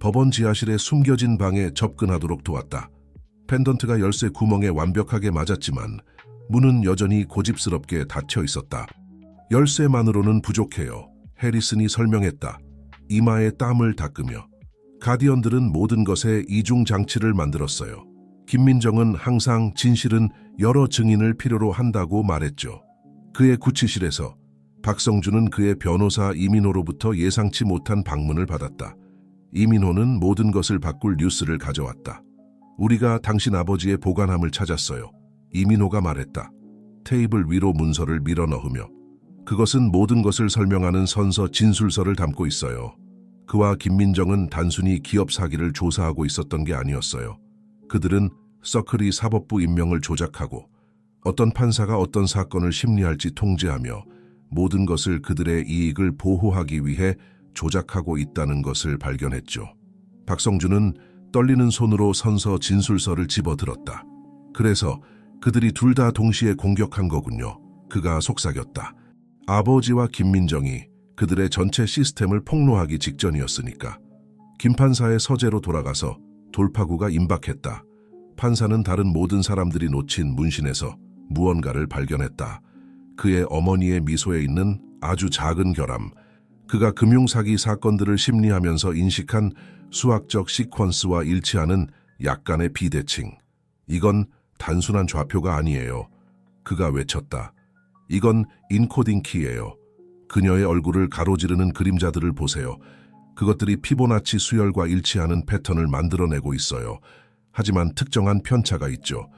법원 지하실에 숨겨진 방에 접근하도록 도왔다. 펜던트가 열쇠 구멍에 완벽하게 맞았지만 문은 여전히 고집스럽게 닫혀 있었다. 열쇠만으로는 부족해요. 해리슨이 설명했다. 이마에 땀을 닦으며. 가디언들은 모든 것에 이중 장치를 만들었어요. 김민정은 항상 진실은 여러 증인을 필요로 한다고 말했죠. 그의 구치실에서 박성준은 그의 변호사 이민호로부터 예상치 못한 방문을 받았다. 이민호는 모든 것을 바꿀 뉴스를 가져왔다. 우리가 당신 아버지의 보관함을 찾았어요. 이민호가 말했다. 테이블 위로 문서를 밀어넣으며. 그것은 모든 것을 설명하는 선서 진술서를 담고 있어요. 그와 김민정은 단순히 기업 사기를 조사하고 있었던 게 아니었어요. 그들은 서클이 사법부 임명을 조작하고 어떤 판사가 어떤 사건을 심리할지 통제하며 모든 것을 그들의 이익을 보호하기 위해 조작하고 있다는 것을 발견했죠. 박성준은 떨리는 손으로 선서 진술서를 집어들었다. 그래서 그들이 둘 다 동시에 공격한 거군요. 그가 속삭였다. 아버지와 김민정이 그들의 전체 시스템을 폭로하기 직전이었으니까. 김 판사의 서재로 돌아가서 돌파구가 임박했다. 판사는 다른 모든 사람들이 놓친 문신에서 무언가를 발견했다. 그의 어머니의 미소에 있는 아주 작은 결함, 그가 금융사기 사건들을 심리하면서 인식한 수학적 시퀀스와 일치하는 약간의 비대칭. 이건 단순한 좌표가 아니에요. 그가 외쳤다. 이건 인코딩 키예요. 그녀의 얼굴을 가로지르는 그림자들을 보세요. 그것들이 피보나치 수열과 일치하는 패턴을 만들어내고 있어요. 하지만 특정한 편차가 있죠.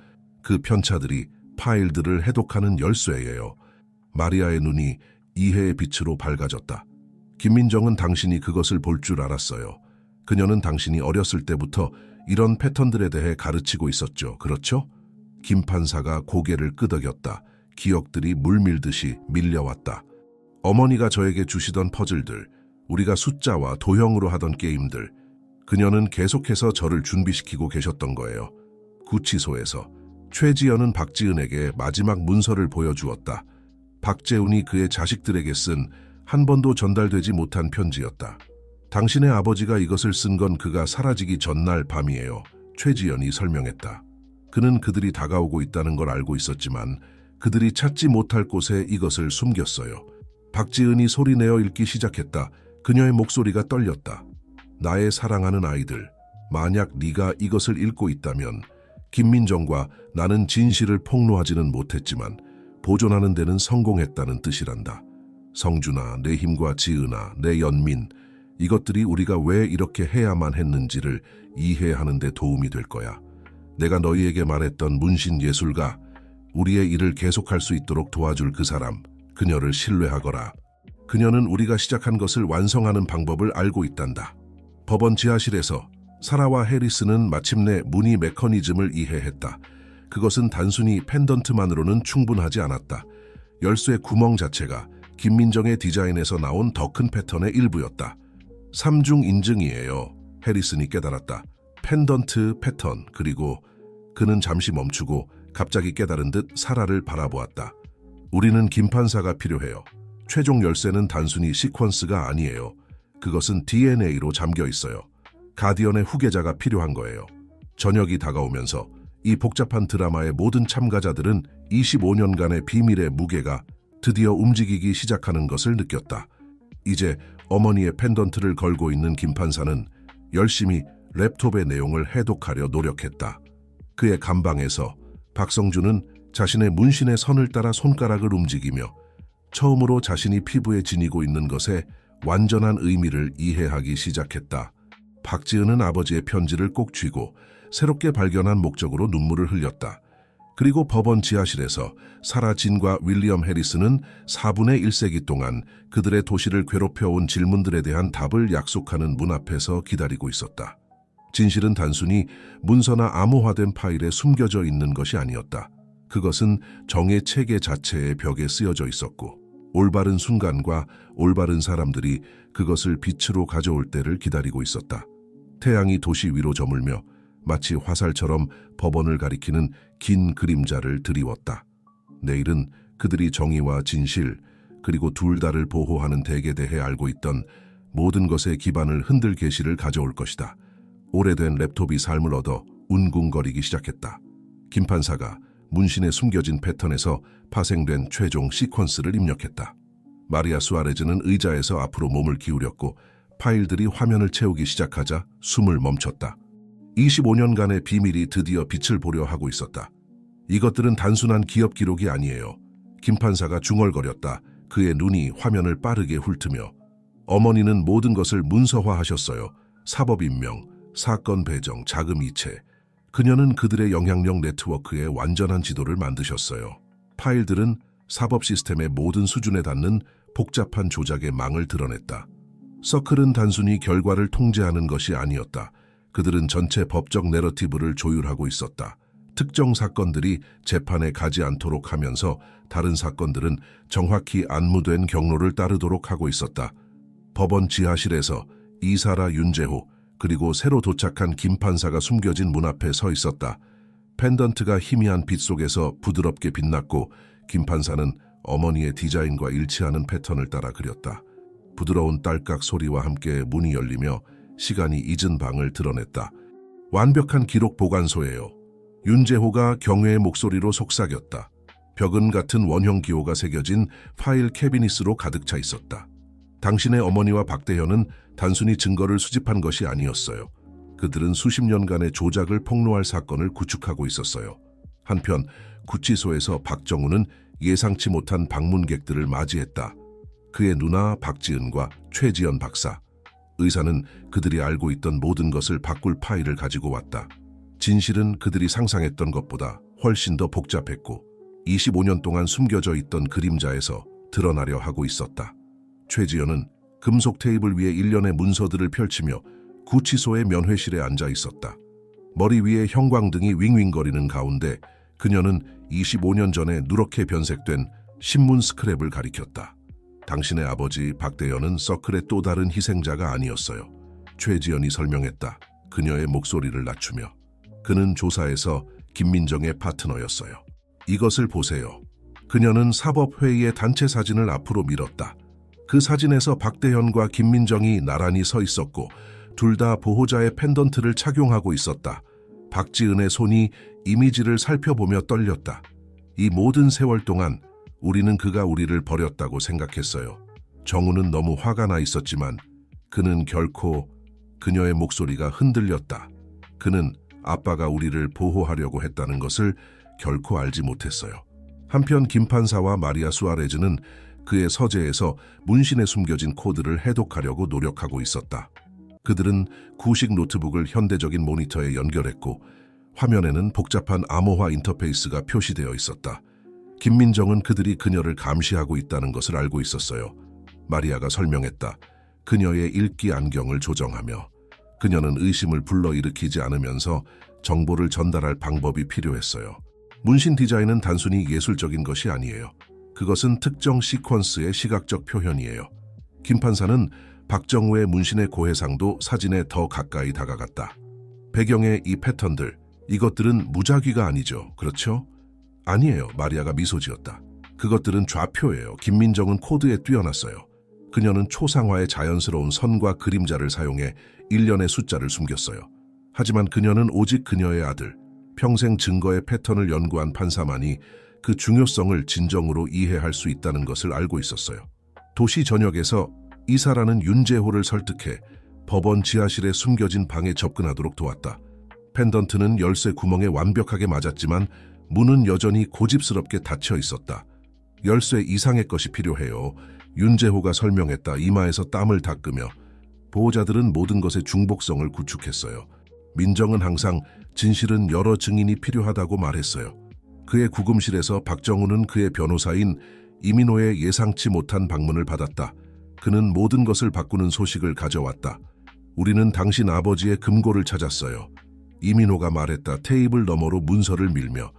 그 편차들이 파일들을 해독하는 열쇠예요. 마리아의 눈이 이해의 빛으로 밝아졌다. 김민정은 당신이 그것을 볼 줄 알았어요. 그녀는 당신이 어렸을 때부터 이런 패턴들에 대해 가르치고 있었죠. 그렇죠? 김 판사가 고개를 끄덕였다. 기억들이 물밀듯이 밀려왔다. 어머니가 저에게 주시던 퍼즐들, 우리가 숫자와 도형으로 하던 게임들, 그녀는 계속해서 저를 준비시키고 계셨던 거예요. 구치소에서 최지연은 박지은에게 마지막 문서를 보여주었다. 박재훈이 그의 자식들에게 쓴 한 번도 전달되지 못한 편지였다. 당신의 아버지가 이것을 쓴 건 그가 사라지기 전날 밤이에요. 최지연이 설명했다. 그는 그들이 다가오고 있다는 걸 알고 있었지만 그들이 찾지 못할 곳에 이것을 숨겼어요. 박지은이 소리내어 읽기 시작했다. 그녀의 목소리가 떨렸다. 나의 사랑하는 아이들, 만약 네가 이것을 읽고 있다면 김민정과 나는 진실을 폭로하지는 못했지만 보존하는 데는 성공했다는 뜻이란다. 성준아, 내 힘과 지은아, 내 연민, 이것들이 우리가 왜 이렇게 해야만 했는지를 이해하는 데 도움이 될 거야. 내가 너희에게 말했던 문신 예술가, 우리의 일을 계속할 수 있도록 도와줄 그 사람, 그녀를 신뢰하거라. 그녀는 우리가 시작한 것을 완성하는 방법을 알고 있단다. 법원 지하실에서 사라와 해리스는 마침내 무늬 메커니즘을 이해했다. 그것은 단순히 펜던트만으로는 충분하지 않았다. 열쇠 구멍 자체가 김민정의 디자인에서 나온 더 큰 패턴의 일부였다. 삼중 인증이에요. 해리슨이 깨달았다. 펜던트, 패턴, 그리고 그는 잠시 멈추고 갑자기 깨달은 듯 사라를 바라보았다. 우리는 김판사가 필요해요. 최종 열쇠는 단순히 시퀀스가 아니에요. 그것은 DNA로 잠겨 있어요. 가디언의 후계자가 필요한 거예요. 저녁이 다가오면서 이 복잡한 드라마의 모든 참가자들은 25년간의 비밀의 무게가 드디어 움직이기 시작하는 것을 느꼈다. 이제 어머니의 펜던트를 걸고 있는 김판사는 열심히 랩톱의 내용을 해독하려 노력했다. 그의 감방에서 박성준은 자신의 문신의 선을 따라 손가락을 움직이며 처음으로 자신이 피부에 지니고 있는 것에 완전한 의미를 이해하기 시작했다. 박지은은 아버지의 편지를 꼭 쥐고 새롭게 발견한 목적으로 눈물을 흘렸다. 그리고 법원 지하실에서 사라 진과 윌리엄 해리스는 4분의 1세기 동안 그들의 도시를 괴롭혀온 질문들에 대한 답을 약속하는 문 앞에서 기다리고 있었다. 진실은 단순히 문서나 암호화된 파일에 숨겨져 있는 것이 아니었다. 그것은 정의 체계 자체의 벽에 쓰여져 있었고 올바른 순간과 올바른 사람들이 그것을 빛으로 가져올 때를 기다리고 있었다. 태양이 도시 위로 저물며 마치 화살처럼 법원을 가리키는 긴 그림자를 드리웠다. 내일은 그들이 정의와 진실, 그리고 둘 다를 보호하는 덱에 대해 알고 있던 모든 것의 기반을 흔들 계시를 가져올 것이다. 오래된 랩톱이 삶을 얻어 웅궁거리기 시작했다. 김 판사가 문신에 숨겨진 패턴에서 파생된 최종 시퀀스를 입력했다. 마리아 수아레즈는 의자에서 앞으로 몸을 기울였고 파일들이 화면을 채우기 시작하자 숨을 멈췄다. 25년간의 비밀이 드디어 빛을 보려 하고 있었다. 이것들은 단순한 기업 기록이 아니에요. 김 판사가 중얼거렸다. 그의 눈이 화면을 빠르게 훑으며 어머니는 모든 것을 문서화하셨어요. 사법 임명, 사건 배정, 자금 이체. 그녀는 그들의 영향력 네트워크의 완전한 지도를 만드셨어요. 파일들은 사법 시스템의 모든 수준에 닿는 복잡한 조작의 망을 드러냈다. 서클은 단순히 결과를 통제하는 것이 아니었다. 그들은 전체 법적 내러티브를 조율하고 있었다. 특정 사건들이 재판에 가지 않도록 하면서 다른 사건들은 정확히 안무된 경로를 따르도록 하고 있었다. 법원 지하실에서 이사라 윤재호 그리고 새로 도착한 김 판사가 숨겨진 문 앞에 서 있었다. 펜던트가 희미한 빛 속에서 부드럽게 빛났고 김 판사는 어머니의 디자인과 일치하는 패턴을 따라 그렸다. 부드러운 딸깍 소리와 함께 문이 열리며 시간이 잊은 방을 드러냈다. 완벽한 기록 보관소예요. 윤재호가 경외의 목소리로 속삭였다. 벽은 같은 원형 기호가 새겨진 파일 캐비닛으로 가득 차 있었다. 당신의 어머니와 박대현은 단순히 증거를 수집한 것이 아니었어요. 그들은 수십 년간의 조작을 폭로할 사건을 구축하고 있었어요. 한편 구치소에서 박정우는 예상치 못한 방문객들을 맞이했다. 그의 누나 박지은과 최지연 박사. 의사는 그들이 알고 있던 모든 것을 바꿀 파일을 가지고 왔다. 진실은 그들이 상상했던 것보다 훨씬 더 복잡했고 25년 동안 숨겨져 있던 그림자에서 드러나려 하고 있었다. 최지연은 금속 테이블 위에 일련의 문서들을 펼치며 구치소의 면회실에 앉아 있었다. 머리 위에 형광등이 윙윙거리는 가운데 그녀는 25년 전에 누렇게 변색된 신문 스크랩을 가리켰다. 당신의 아버지 박대현은 서클의 또 다른 희생자가 아니었어요. 최지연이 설명했다. 그녀의 목소리를 낮추며. 그는 조사에서 김민정의 파트너였어요. 이것을 보세요. 그녀는 사법회의의 단체 사진을 앞으로 밀었다. 그 사진에서 박대현과 김민정이 나란히 서 있었고 둘 다 보호자의 펜던트를 착용하고 있었다. 박지은의 손이 이미지를 살펴보며 떨렸다. 이 모든 세월 동안 우리는 그가 우리를 버렸다고 생각했어요. 정우는 너무 화가 나 있었지만 그는 결코 그녀의 목소리가 흔들렸다. 그는 아빠가 우리를 보호하려고 했다는 것을 결코 알지 못했어요. 한편 김 판사와 마리아 수아레즈는 그의 서재에서 문신에 숨겨진 코드를 해독하려고 노력하고 있었다. 그들은 구식 노트북을 현대적인 모니터에 연결했고 화면에는 복잡한 암호화 인터페이스가 표시되어 있었다. 김민정은 그들이 그녀를 감시하고 있다는 것을 알고 있었어요. 마리아가 설명했다. 그녀의 읽기 안경을 조정하며 그녀는 의심을 불러일으키지 않으면서 정보를 전달할 방법이 필요했어요. 문신 디자인은 단순히 예술적인 것이 아니에요. 그것은 특정 시퀀스의 시각적 표현이에요. 김 판사는 박정우의 문신의 고해상도 사진에 더 가까이 다가갔다. 배경의 이 패턴들, 이것들은 무작위가 아니죠. 그렇죠? 아니에요. 마리아가 미소 지었다. 그것들은 좌표예요. 김민정은 코드에 뛰어났어요. 그녀는 초상화의 자연스러운 선과 그림자를 사용해 일련의 숫자를 숨겼어요. 하지만 그녀는 오직 그녀의 아들, 평생 증거의 패턴을 연구한 판사만이 그 중요성을 진정으로 이해할 수 있다는 것을 알고 있었어요. 도시 전역에서 이사라는 윤재호를 설득해 법원 지하실에 숨겨진 방에 접근하도록 도왔다. 펜던트는 열쇠 구멍에 완벽하게 맞았지만 문은 여전히 고집스럽게 닫혀 있었다. 열쇠 이상의 것이 필요해요. 윤재호가 설명했다. 이마에서 땀을 닦으며. 보호자들은 모든 것의 중복성을 구축했어요. 민정은 항상 진실은 여러 증인이 필요하다고 말했어요. 그의 구금실에서 박정우는 그의 변호사인 이민호의 예상치 못한 방문을 받았다. 그는 모든 것을 바꾸는 소식을 가져왔다. 우리는 당신 아버지의 금고를 찾았어요. 이민호가 말했다. 테이블 너머로 문서를 밀며.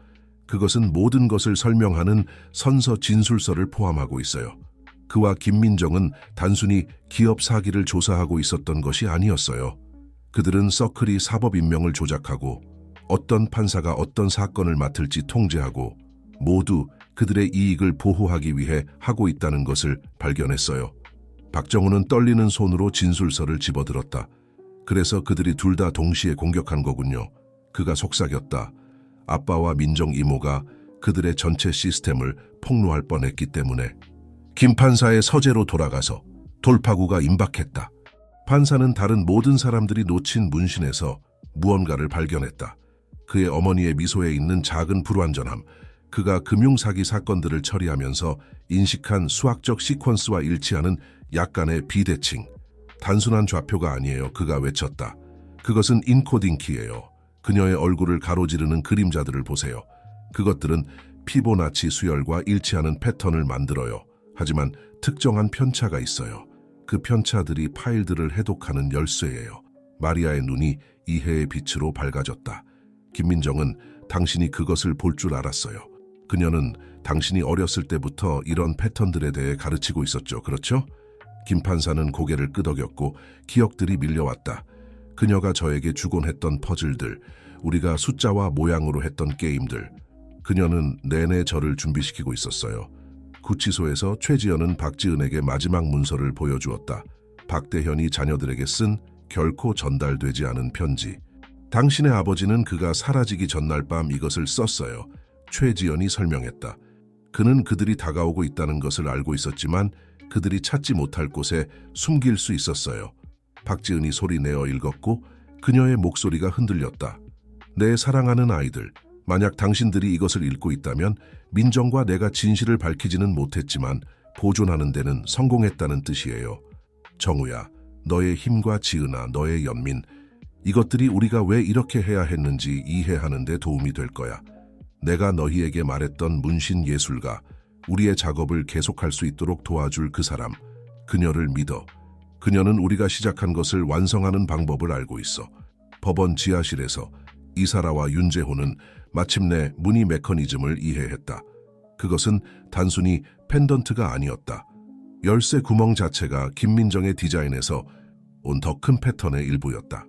그것은 모든 것을 설명하는 선서 진술서를 포함하고 있어요. 그와 김민정은 단순히 기업 사기를 조사하고 있었던 것이 아니었어요. 그들은 서클이 사법 인명을 조작하고 어떤 판사가 어떤 사건을 맡을지 통제하고 모두 그들의 이익을 보호하기 위해 하고 있다는 것을 발견했어요. 박정우는 떨리는 손으로 진술서를 집어들었다. 그래서 그들이 둘 다 동시에 공격한 거군요. 그가 속삭였다. 아빠와 민정 이모가 그들의 전체 시스템을 폭로할 뻔했기 때문에. 김 판사의 서재로 돌아가서 돌파구가 임박했다. 판사는 다른 모든 사람들이 놓친 문신에서 무언가를 발견했다. 그의 어머니의 미소에 있는 작은 불완전함, 그가 금융사기 사건들을 처리하면서 인식한 수학적 시퀀스와 일치하는 약간의 비대칭. 단순한 좌표가 아니에요. 그가 외쳤다. 그것은 인코딩 키예요. 그녀의 얼굴을 가로지르는 그림자들을 보세요. 그것들은 피보나치 수열과 일치하는 패턴을 만들어요. 하지만 특정한 편차가 있어요. 그 편차들이 파일들을 해독하는 열쇠예요. 마리아의 눈이 이해의 빛으로 밝아졌다. 김민정은 당신이 그것을 볼 줄 알았어요. 그녀는 당신이 어렸을 때부터 이런 패턴들에 대해 가르치고 있었죠. 그렇죠? 김 판사는 고개를 끄덕였고 기억들이 밀려왔다. 그녀가 저에게 주곤 했던 퍼즐들, 우리가 숫자와 모양으로 했던 게임들. 그녀는 내내 저를 준비시키고 있었어요. 구치소에서 최지연은 박지은에게 마지막 문서를 보여주었다. 박대현이 자녀들에게 쓴 결코 전달되지 않은 편지. 당신의 아버지는 그가 사라지기 전날 밤 이것을 썼어요. 최지연이 설명했다. 그는 그들이 다가오고 있다는 것을 알고 있었지만 그들이 찾지 못할 곳에 숨길 수 있었어요. 박지은이 소리내어 읽었고 그녀의 목소리가 흔들렸다. 내 사랑하는 아이들, 만약 당신들이 이것을 읽고 있다면 민정과 내가 진실을 밝히지는 못했지만 보존하는 데는 성공했다는 뜻이에요. 정우야, 너의 힘과 지은아, 너의 연민, 이것들이 우리가 왜 이렇게 해야 했는지 이해하는 데 도움이 될 거야. 내가 너희에게 말했던 문신 예술가, 우리의 작업을 계속할 수 있도록 도와줄 그 사람, 그녀를 믿어. 그녀는 우리가 시작한 것을 완성하는 방법을 알고 있어. 법원 지하실에서 이사라와 윤재호는 마침내 무늬 메커니즘을 이해했다. 그것은 단순히 펜던트가 아니었다. 열쇠 구멍 자체가 김민정의 디자인에서 온 더 큰 패턴의 일부였다.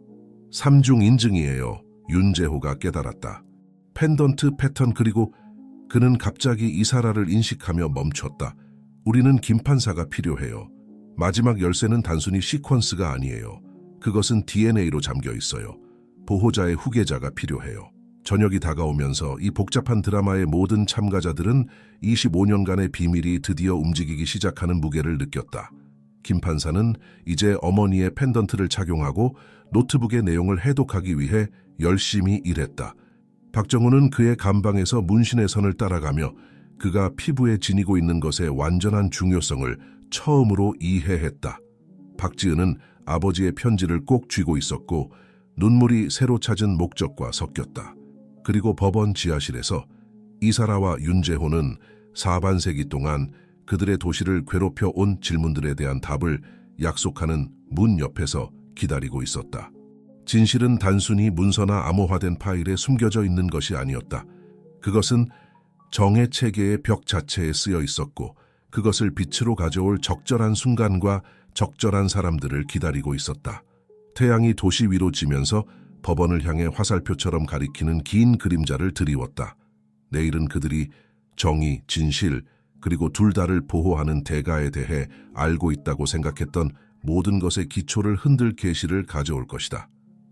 삼중 인증이에요. 윤재호가 깨달았다. 펜던트 패턴, 그리고 그는 갑자기 이사라를 인식하며 멈췄다. 우리는 김판사가 필요해요. 마지막 열쇠는 단순히 시퀀스가 아니에요. 그것은 DNA로 잠겨 있어요. 보호자의 후계자가 필요해요. 저녁이 다가오면서 이 복잡한 드라마의 모든 참가자들은 25년간의 비밀이 드디어 움직이기 시작하는 무게를 느꼈다. 김 판사는 이제 어머니의 펜던트를 착용하고 노트북의 내용을 해독하기 위해 열심히 일했다. 박정우는 그의 감방에서 문신의 선을 따라가며 그가 피부에 지니고 있는 것의 완전한 중요성을 처음으로 이해했다. 박지은은 아버지의 편지를 꼭 쥐고 있었고 눈물이 새로 찾은 목적과 섞였다. 그리고 법원 지하실에서 이사라와 윤재호는 사반세기 동안 그들의 도시를 괴롭혀 온 질문들에 대한 답을 약속하는 문 옆에서 기다리고 있었다. 진실은 단순히 문서나 암호화된 파일에 숨겨져 있는 것이 아니었다. 그것은 정의 체계의 벽 자체에 쓰여 있었고 그것을 빛으로 가져올 적절한 순간과 적절한 사람들을 기다리고 있었다. 태양이 도시 위로 지면서 법원을 향해 화살표처럼 가리키는 긴 그림자를 드리웠다. 내일은 그들이 정의, 진실, 그리고 둘 다를 보호하는 대가에 대해 알고 있다고 생각했던 모든 것의 기초를 흔들 계시를 가져올 것이다.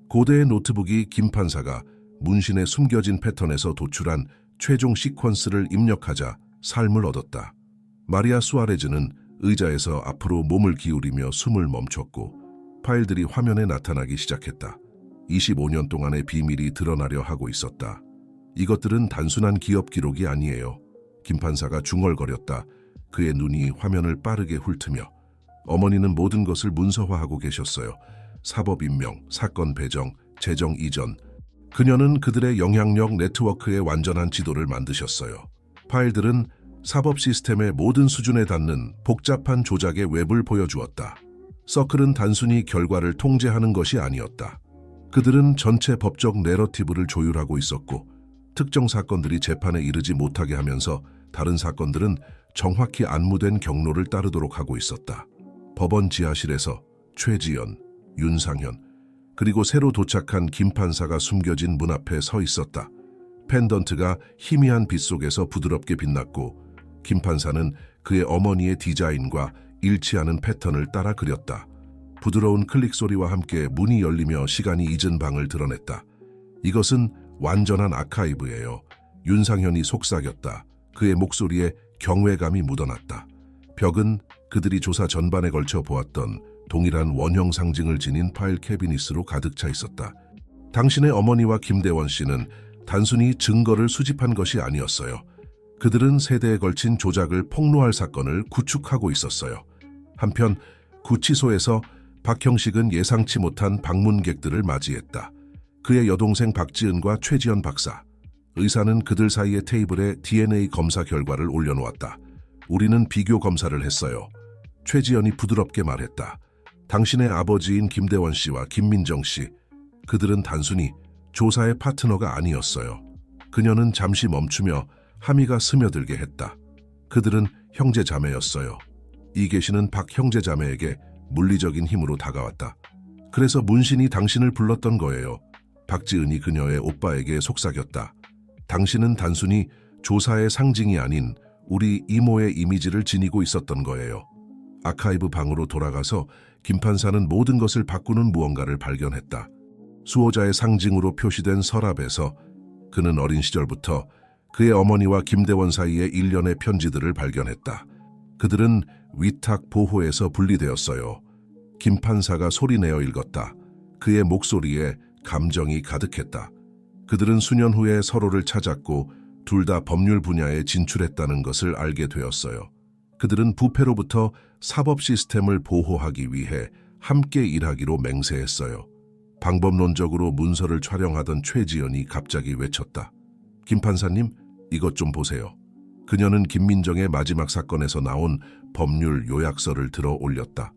고대의 노트북이 김 판사가 문신에 숨겨진 패턴에서 도출한 최종 시퀀스를 입력하자 삶을 얻었다. 마리아 수아레즈는 의자에서 앞으로 몸을 기울이며 숨을 멈췄고 파일들이 화면에 나타나기 시작했다. 25년 동안의 비밀이 드러나려 하고 있었다. 이것들은 단순한 기업 기록이 아니에요. 김 판사가 중얼거렸다. 그의 눈이 화면을 빠르게 훑으며 어머니는 모든 것을 문서화하고 계셨어요. 사법 임명, 사건 배정, 재정 이전. 그녀는 그들의 영향력 네트워크의 완전한 지도를 만드셨어요. 파일들은 사법 시스템의 모든 수준에 닿는 복잡한 조작의 웹을 보여주었다. 서클은 단순히 결과를 통제하는 것이 아니었다. 그들은 전체 법적 내러티브를 조율하고 있었고 특정 사건들이 재판에 이르지 못하게 하면서 다른 사건들은 정확히 안무된 경로를 따르도록 하고 있었다. 법원 지하실에서 최지연, 윤상현, 그리고 새로 도착한 김 판사가 숨겨진 문 앞에 서 있었다. 펜던트가 희미한 빛 속에서 부드럽게 빛났고 김 판사는 그의 어머니의 디자인과 일치하는 패턴을 따라 그렸다. 부드러운 클릭 소리와 함께 문이 열리며 시간이 잊은 방을 드러냈다. 이것은 완전한 아카이브예요. 윤상현이 속삭였다. 그의 목소리에 경외감이 묻어났다. 벽은 그들이 조사 전반에 걸쳐 보았던 동일한 원형 상징을 지닌 파일 캐비닛으로 가득 차 있었다. 당신의 어머니와 김대원 씨는 단순히 증거를 수집한 것이 아니었어요. 그들은 세대에 걸친 조작을 폭로할 사건을 구축하고 있었어요. 한편 구치소에서 박형식은 예상치 못한 방문객들을 맞이했다. 그의 여동생 박지은과 최지연 박사. 의사는 그들 사이의 테이블에 DNA 검사 결과를 올려놓았다. 우리는 비교 검사를 했어요. 최지연이 부드럽게 말했다. 당신의 아버지인 김대원 씨와 김민정 씨, 그들은 단순히 조사의 파트너가 아니었어요. 그녀는 잠시 멈추며 함의가 스며들게 했다. 그들은 형제자매였어요. 이계시는 박 형제자매에게 물리적인 힘으로 다가왔다. 그래서 문신이 당신을 불렀던 거예요. 박지은이 그녀의 오빠에게 속삭였다. 당신은 단순히 조사의 상징이 아닌 우리 이모의 이미지를 지니고 있었던 거예요. 아카이브 방으로 돌아가서 김 판사는 모든 것을 바꾸는 무언가를 발견했다. 수호자의 상징으로 표시된 서랍에서 그는 어린 시절부터 그의 어머니와 김대원 사이의 일련의 편지들을 발견했다. 그들은 위탁 보호에서 분리되었어요. 김 판사가 소리내어 읽었다. 그의 목소리에 감정이 가득했다. 그들은 수년 후에 서로를 찾았고 둘 다 법률 분야에 진출했다는 것을 알게 되었어요. 그들은 부패로부터 사법 시스템을 보호하기 위해 함께 일하기로 맹세했어요. 방법론적으로 문서를 촬영하던 최지연이 갑자기 외쳤다. 김 판사님, 이것 좀 보세요. 그녀는 김민정의 마지막 사건에서 나온 법률 요약서를 들어 올렸다.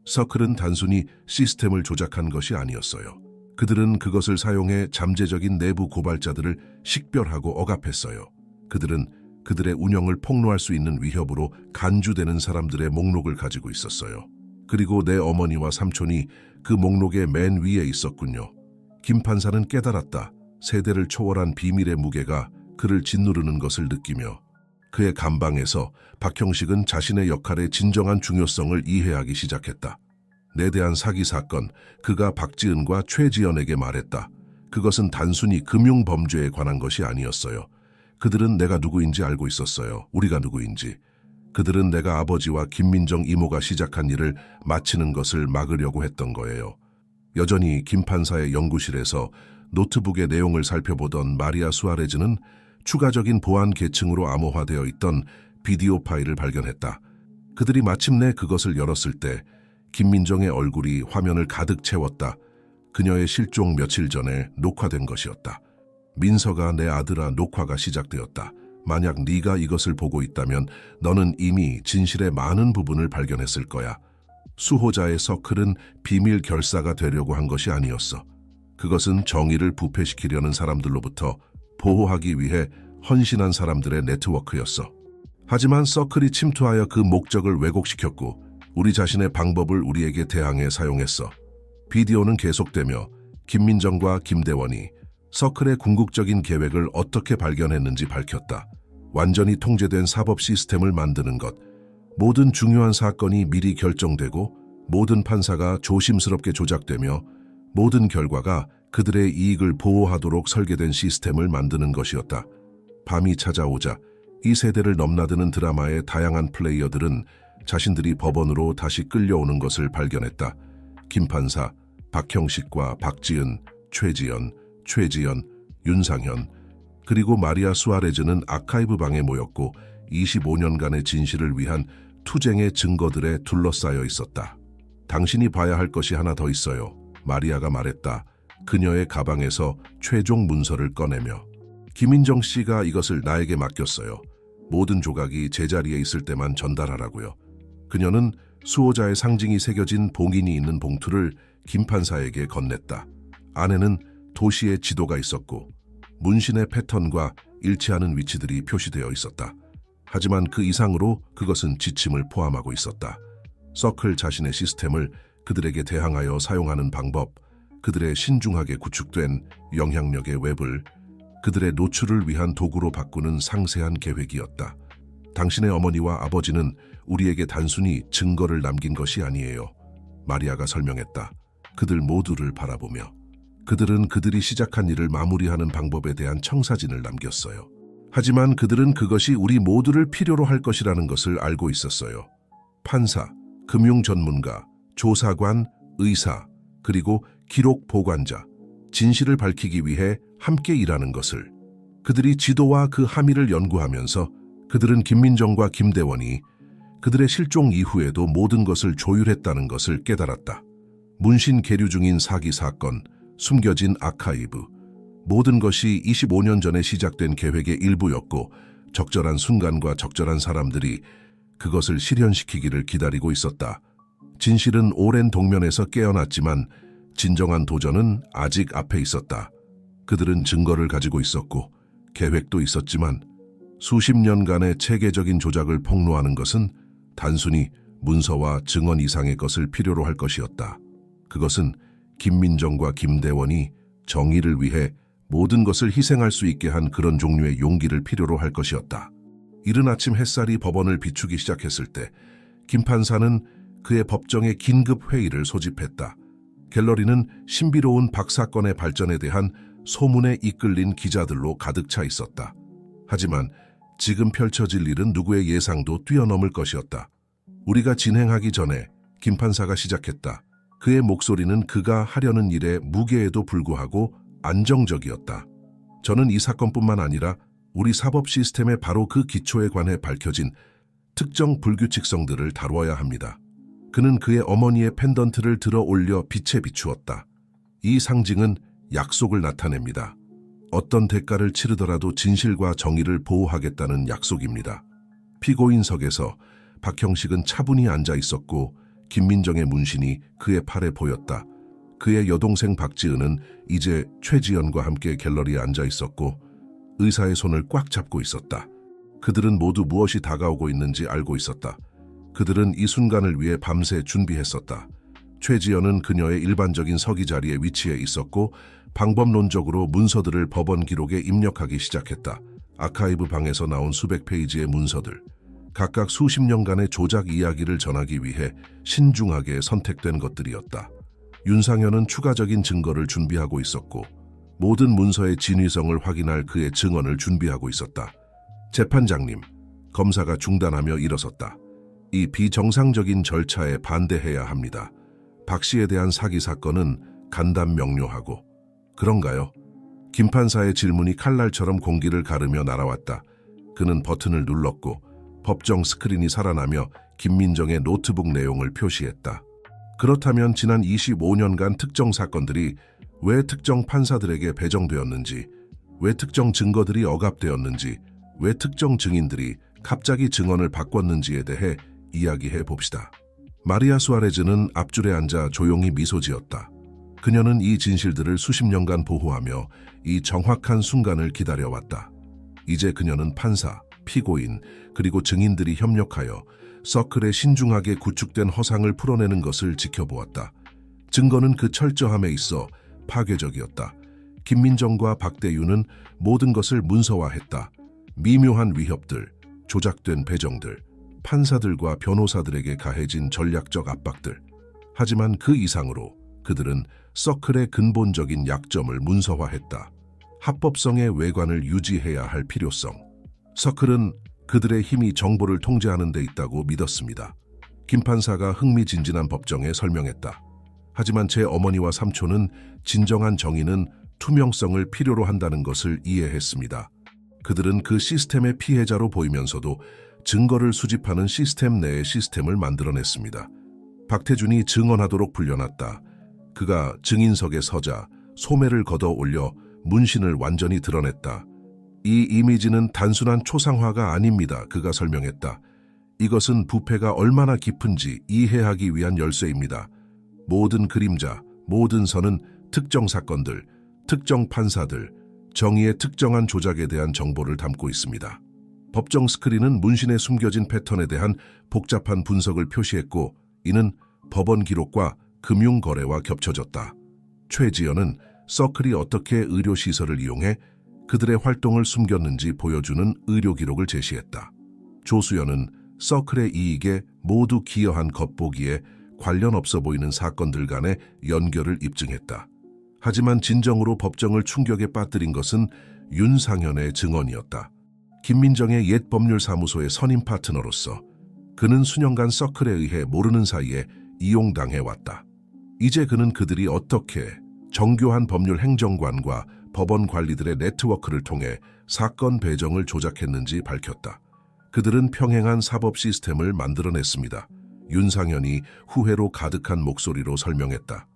서클은 단순히 시스템을 조작한 것이 아니었어요. 그들은 그것을 사용해 잠재적인 내부 고발자들을 식별하고 억압했어요. 그들은 그들의 운영을 폭로할 수 있는 위협으로 간주되는 사람들의 목록을 가지고 있었어요. 그리고 내 어머니와 삼촌이 그 목록의 맨 위에 있었군요. 김 판사는 깨달았다. 세대를 초월한 비밀의 무게가 그를 짓누르는 것을 느끼며 그의 감방에서 박형식은 자신의 역할의 진정한 중요성을 이해하기 시작했다. 내 대한 사기 사건, 그가 박지은과 최지연에게 말했다. 그것은 단순히 금융범죄에 관한 것이 아니었어요. 그들은 내가 누구인지 알고 있었어요. 우리가 누구인지. 그들은 내가 아버지와 김민정 이모가 시작한 일을 마치는 것을 막으려고 했던 거예요. 여전히 김 판사의 연구실에서 노트북의 내용을 살펴보던 마리아 수아레즈는 추가적인 보안 계층으로 암호화되어 있던 비디오 파일을 발견했다. 그들이 마침내 그것을 열었을 때 김민정의 얼굴이 화면을 가득 채웠다. 그녀의 실종 며칠 전에 녹화된 것이었다. 민서가 내 아들아, 녹화가 시작되었다. 만약 네가 이것을 보고 있다면 너는 이미 진실의 많은 부분을 발견했을 거야. 수호자의 서클은 비밀 결사가 되려고 한 것이 아니었어. 그것은 정의를 부패시키려는 사람들로부터 보호하기 위해 헌신한 사람들의 네트워크였어. 하지만 서클이 침투하여 그 목적을 왜곡시켰고 우리 자신의 방법을 우리에게 대항해 사용했어. 비디오는 계속되며 김민정과 김대원이 서클의 궁극적인 계획을 어떻게 발견했는지 밝혔다. 완전히 통제된 사법 시스템을 만드는 것. 모든 중요한 사건이 미리 결정되고 모든 판사가 조심스럽게 조작되며 모든 결과가 그들의 이익을 보호하도록 설계된 시스템을 만드는 것이었다. 밤이 찾아오자 이 세대를 넘나드는 드라마의 다양한 플레이어들은 자신들이 법원으로 다시 끌려오는 것을 발견했다. 김 판사, 박형식과 박지은, 최지연, 윤상현, 그리고 마리아 수아레즈는 아카이브 방에 모였고 25년간의 진실을 위한 투쟁의 증거들에 둘러싸여 있었다. 당신이 봐야 할 것이 하나 더 있어요. 마리아가 말했다. 그녀의 가방에서 최종 문서를 꺼내며. 김민정 씨가 이것을 나에게 맡겼어요. 모든 조각이 제자리에 있을 때만 전달하라고요. 그녀는 수호자의 상징이 새겨진 봉인이 있는 봉투를 김 판사에게 건넸다. 안에는 도시의 지도가 있었고 문신의 패턴과 일치하는 위치들이 표시되어 있었다. 하지만 그 이상으로 그것은 지침을 포함하고 있었다. 서클 자신의 시스템을 그들에게 대항하여 사용하는 방법, 그들의 신중하게 구축된 영향력의 웹을 그들의 노출을 위한 도구로 바꾸는 상세한 계획이었다. 당신의 어머니와 아버지는 우리에게 단순히 증거를 남긴 것이 아니에요. 마리아가 설명했다. 그들 모두를 바라보며. 그들은 그들이 시작한 일을 마무리하는 방법에 대한 청사진을 남겼어요. 하지만 그들은 그것이 우리 모두를 필요로 할 것이라는 것을 알고 있었어요. 판사, 금융 전문가, 조사관, 의사, 그리고 기록 보관자, 진실을 밝히기 위해 함께 일하는 것을. 그들이 지도와 그 함의를 연구하면서 그들은 김민정과 김대원이 그들의 실종 이후에도 모든 것을 조율했다는 것을 깨달았다. 문신 계류 중인 사기 사건, 숨겨진 아카이브, 모든 것이 25년 전에 시작된 계획의 일부였고 적절한 순간과 적절한 사람들이 그것을 실현시키기를 기다리고 있었다. 진실은 오랜 동면에서 깨어났지만 진정한 도전은 아직 앞에 있었다. 그들은 증거를 가지고 있었고 계획도 있었지만 수십 년간의 체계적인 조작을 폭로하는 것은 단순히 문서와 증언 이상의 것을 필요로 할 것이었다. 그것은 김민정과 김대원이 정의를 위해 모든 것을 희생할 수 있게 한 그런 종류의 용기를 필요로 할 것이었다. 이른 아침 햇살이 법원을 비추기 시작했을 때 김 판사는 그의 법정의 긴급 회의를 소집했다. 갤러리는 신비로운 박 사건의 발전에 대한 소문에 이끌린 기자들로 가득 차 있었다. 하지만 지금 펼쳐질 일은 누구의 예상도 뛰어넘을 것이었다. 우리가 진행하기 전에 김 판사가 시작했다. 그의 목소리는 그가 하려는 일의 무게에도 불구하고 안정적이었다. 저는 이 사건뿐만 아니라 우리 사법 시스템의 바로 그 기초에 관해 밝혀진 특정 불규칙성들을 다루어야 합니다. 그는 그의 어머니의 펜던트를 들어 올려 빛에 비추었다. 이 상징은 약속을 나타냅니다. 어떤 대가를 치르더라도 진실과 정의를 보호하겠다는 약속입니다. 피고인석에서 박형식은 차분히 앉아 있었고 김민정의 문신이 그의 팔에 보였다. 그의 여동생 박지은은 이제 최지연과 함께 갤러리에 앉아 있었고 의사의 손을 꽉 잡고 있었다. 그들은 모두 무엇이 다가오고 있는지 알고 있었다. 그들은 이 순간을 위해 밤새 준비했었다. 최지연은 그녀의 일반적인 서기 자리에 위치해 있었고 방법론적으로 문서들을 법원 기록에 입력하기 시작했다. 아카이브 방에서 나온 수백 페이지의 문서들. 각각 수십 년간의 조작 이야기를 전하기 위해 신중하게 선택된 것들이었다. 윤상현은 추가적인 증거를 준비하고 있었고 모든 문서의 진위성을 확인할 그의 증언을 준비하고 있었다. 재판장님, 검사가 중단하며 일어섰다. 이 비정상적인 절차에 반대해야 합니다. 박 씨에 대한 사기 사건은 간단 명료하고. 그런가요? 김 판사의 질문이 칼날처럼 공기를 가르며 날아왔다. 그는 버튼을 눌렀고 법정 스크린이 살아나며 김민정의 노트북 내용을 표시했다. 그렇다면 지난 25년간 특정 사건들이 왜 특정 판사들에게 배정되었는지, 왜 특정 증거들이 억압되었는지, 왜 특정 증인들이 갑자기 증언을 바꿨는지에 대해 이야기해 봅시다. 마리아 수아레즈는 앞줄에 앉아 조용히 미소 지었다. 그녀는 이 진실들을 수십 년간 보호하며 이 정확한 순간을 기다려왔다. 이제 그녀는 판사, 피고인, 그리고 증인들이 협력하여 서클의 신중하게 구축된 허상을 풀어내는 것을 지켜보았다. 증거는 그 철저함에 있어 파괴적이었다. 김민정과 박대유는 모든 것을 문서화했다. 미묘한 위협들, 조작된 배정들, 판사들과 변호사들에게 가해진 전략적 압박들. 하지만 그 이상으로 그들은 서클의 근본적인 약점을 문서화했다. 합법성의 외관을 유지해야 할 필요성. 서클은 그들의 힘이 정보를 통제하는 데 있다고 믿었습니다. 김 판사가 흥미진진한 법정에 설명했다. 하지만 제 어머니와 삼촌은 진정한 정의는 투명성을 필요로 한다는 것을 이해했습니다. 그들은 그 시스템의 피해자로 보이면서도 증거를 수집하는 시스템 내의 시스템을 만들어냈습니다. 박태준이 증언하도록 불려놨다. 그가 증인석에 서자 소매를 걷어 올려 문신을 완전히 드러냈다. 이 이미지는 단순한 초상화가 아닙니다. 그가 설명했다. 이것은 부패가 얼마나 깊은지 이해하기 위한 열쇠입니다. 모든 그림자, 모든 선은 특정 사건들, 특정 판사들, 정의의 특정한 조작에 대한 정보를 담고 있습니다. 법정 스크린은 문신에 숨겨진 패턴에 대한 복잡한 분석을 표시했고 이는 법원 기록과 금융거래와 겹쳐졌다. 최지연은 서클이 어떻게 의료시설을 이용해 그들의 활동을 숨겼는지 보여주는 의료기록을 제시했다. 조수연은 서클의 이익에 모두 기여한 겉보기에 관련 없어 보이는 사건들 간의 연결을 입증했다. 하지만 진정으로 법정을 충격에 빠뜨린 것은 윤상현의 증언이었다. 김민정의 옛 법률사무소의 선임 파트너로서 그는 수년간 서클에 의해 모르는 사이에 이용당해왔다. 이제 그는 그들이 어떻게 정교한 법률 행정관과 법원 관리들의 네트워크를 통해 사건 배정을 조작했는지 밝혔다. 그들은 평행한 사법 시스템을 만들어냈습니다. 윤상현이 후회로 가득한 목소리로 설명했다.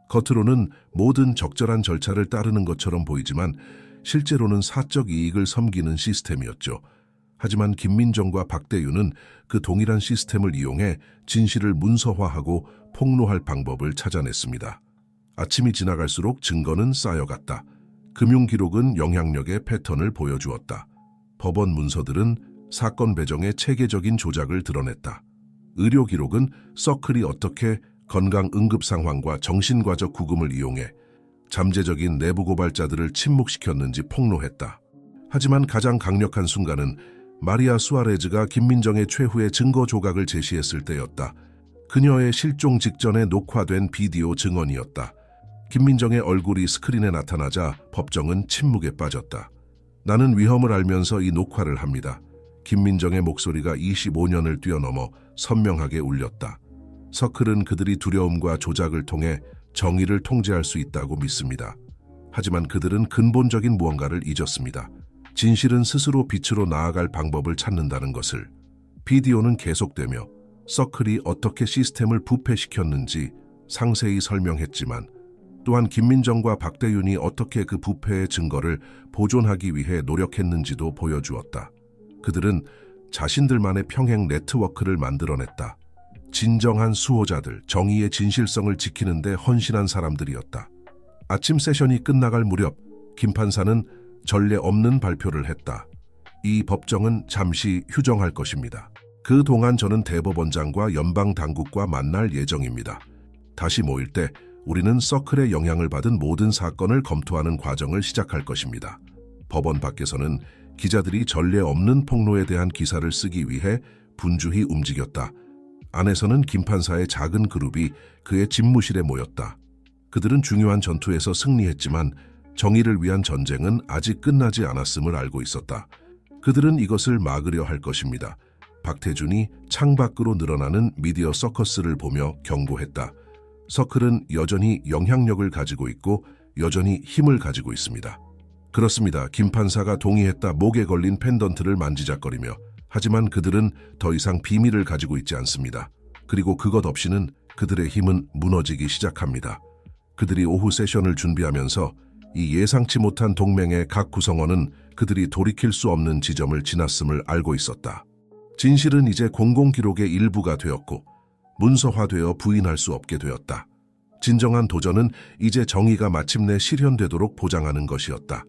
겉으로는 모든 적절한 절차를 따르는 것처럼 보이지만 실제로는 사적 이익을 섬기는 시스템이었죠. 하지만 김민정과 박대유는 그 동일한 시스템을 이용해 진실을 문서화하고 폭로할 방법을 찾아냈습니다. 아침이 지나갈수록 증거는 쌓여갔다. 금융기록은 영향력의 패턴을 보여주었다. 법원 문서들은 사건 배정의 체계적인 조작을 드러냈다. 의료기록은 서클이 어떻게 건강 응급 상황과 정신과적 구금을 이용해 잠재적인 내부 고발자들을 침묵시켰는지 폭로했다. 하지만 가장 강력한 순간은 마리아 수아레즈가 김민정의 최후의 증거 조각을 제시했을 때였다. 그녀의 실종 직전에 녹화된 비디오 증언이었다. 김민정의 얼굴이 스크린에 나타나자 법정은 침묵에 빠졌다. 나는 위험을 알면서 이 녹화를 합니다. 김민정의 목소리가 25년을 뛰어넘어 선명하게 울렸다. 서클은 그들이 두려움과 조작을 통해 정의를 통제할 수 있다고 믿습니다. 하지만 그들은 근본적인 무언가를 잊었습니다. 진실은 스스로 빛으로 나아갈 방법을 찾는다는 것을. 비디오는 계속되며 서클이 어떻게 시스템을 부패시켰는지 상세히 설명했지만 또한 김민정과 박대윤이 어떻게 그 부패의 증거를 보존하기 위해 노력했는지도 보여주었다. 그들은 자신들만의 평행 네트워크를 만들어냈다. 진정한 수호자들, 정의의 진실성을 지키는 데 헌신한 사람들이었다. 아침 세션이 끝나갈 무렵 김 판사는 전례 없는 발표를 했다. 이 법정은 잠시 휴정할 것입니다. 그동안 저는 대법원장과 연방당국과 만날 예정입니다. 다시 모일 때 우리는 서클의 영향을 받은 모든 사건을 검토하는 과정을 시작할 것입니다. 법원 밖에서는 기자들이 전례 없는 폭로에 대한 기사를 쓰기 위해 분주히 움직였다. 안에서는 김 판사의 작은 그룹이 그의 집무실에 모였다. 그들은 중요한 전투에서 승리했지만 정의를 위한 전쟁은 아직 끝나지 않았음을 알고 있었다. 그들은 이것을 막으려 할 것입니다. 박태준이 창밖으로 늘어나는 미디어 서커스를 보며 경고했다. 서클은 여전히 영향력을 가지고 있고 여전히 힘을 가지고 있습니다. 그렇습니다. 김 판사가 동의했다. 목에 걸린 펜던트를 만지작거리며. 하지만 그들은 더 이상 비밀을 가지고 있지 않습니다. 그리고 그것 없이는 그들의 힘은 무너지기 시작합니다. 그들이 오후 세션을 준비하면서 이 예상치 못한 동맹의 각 구성원은 그들이 돌이킬 수 없는 지점을 지났음을 알고 있었다. 진실은 이제 공공기록의 일부가 되었고 문서화되어 부인할 수 없게 되었다. 진정한 도전은 이제 정의가 마침내 실현되도록 보장하는 것이었다.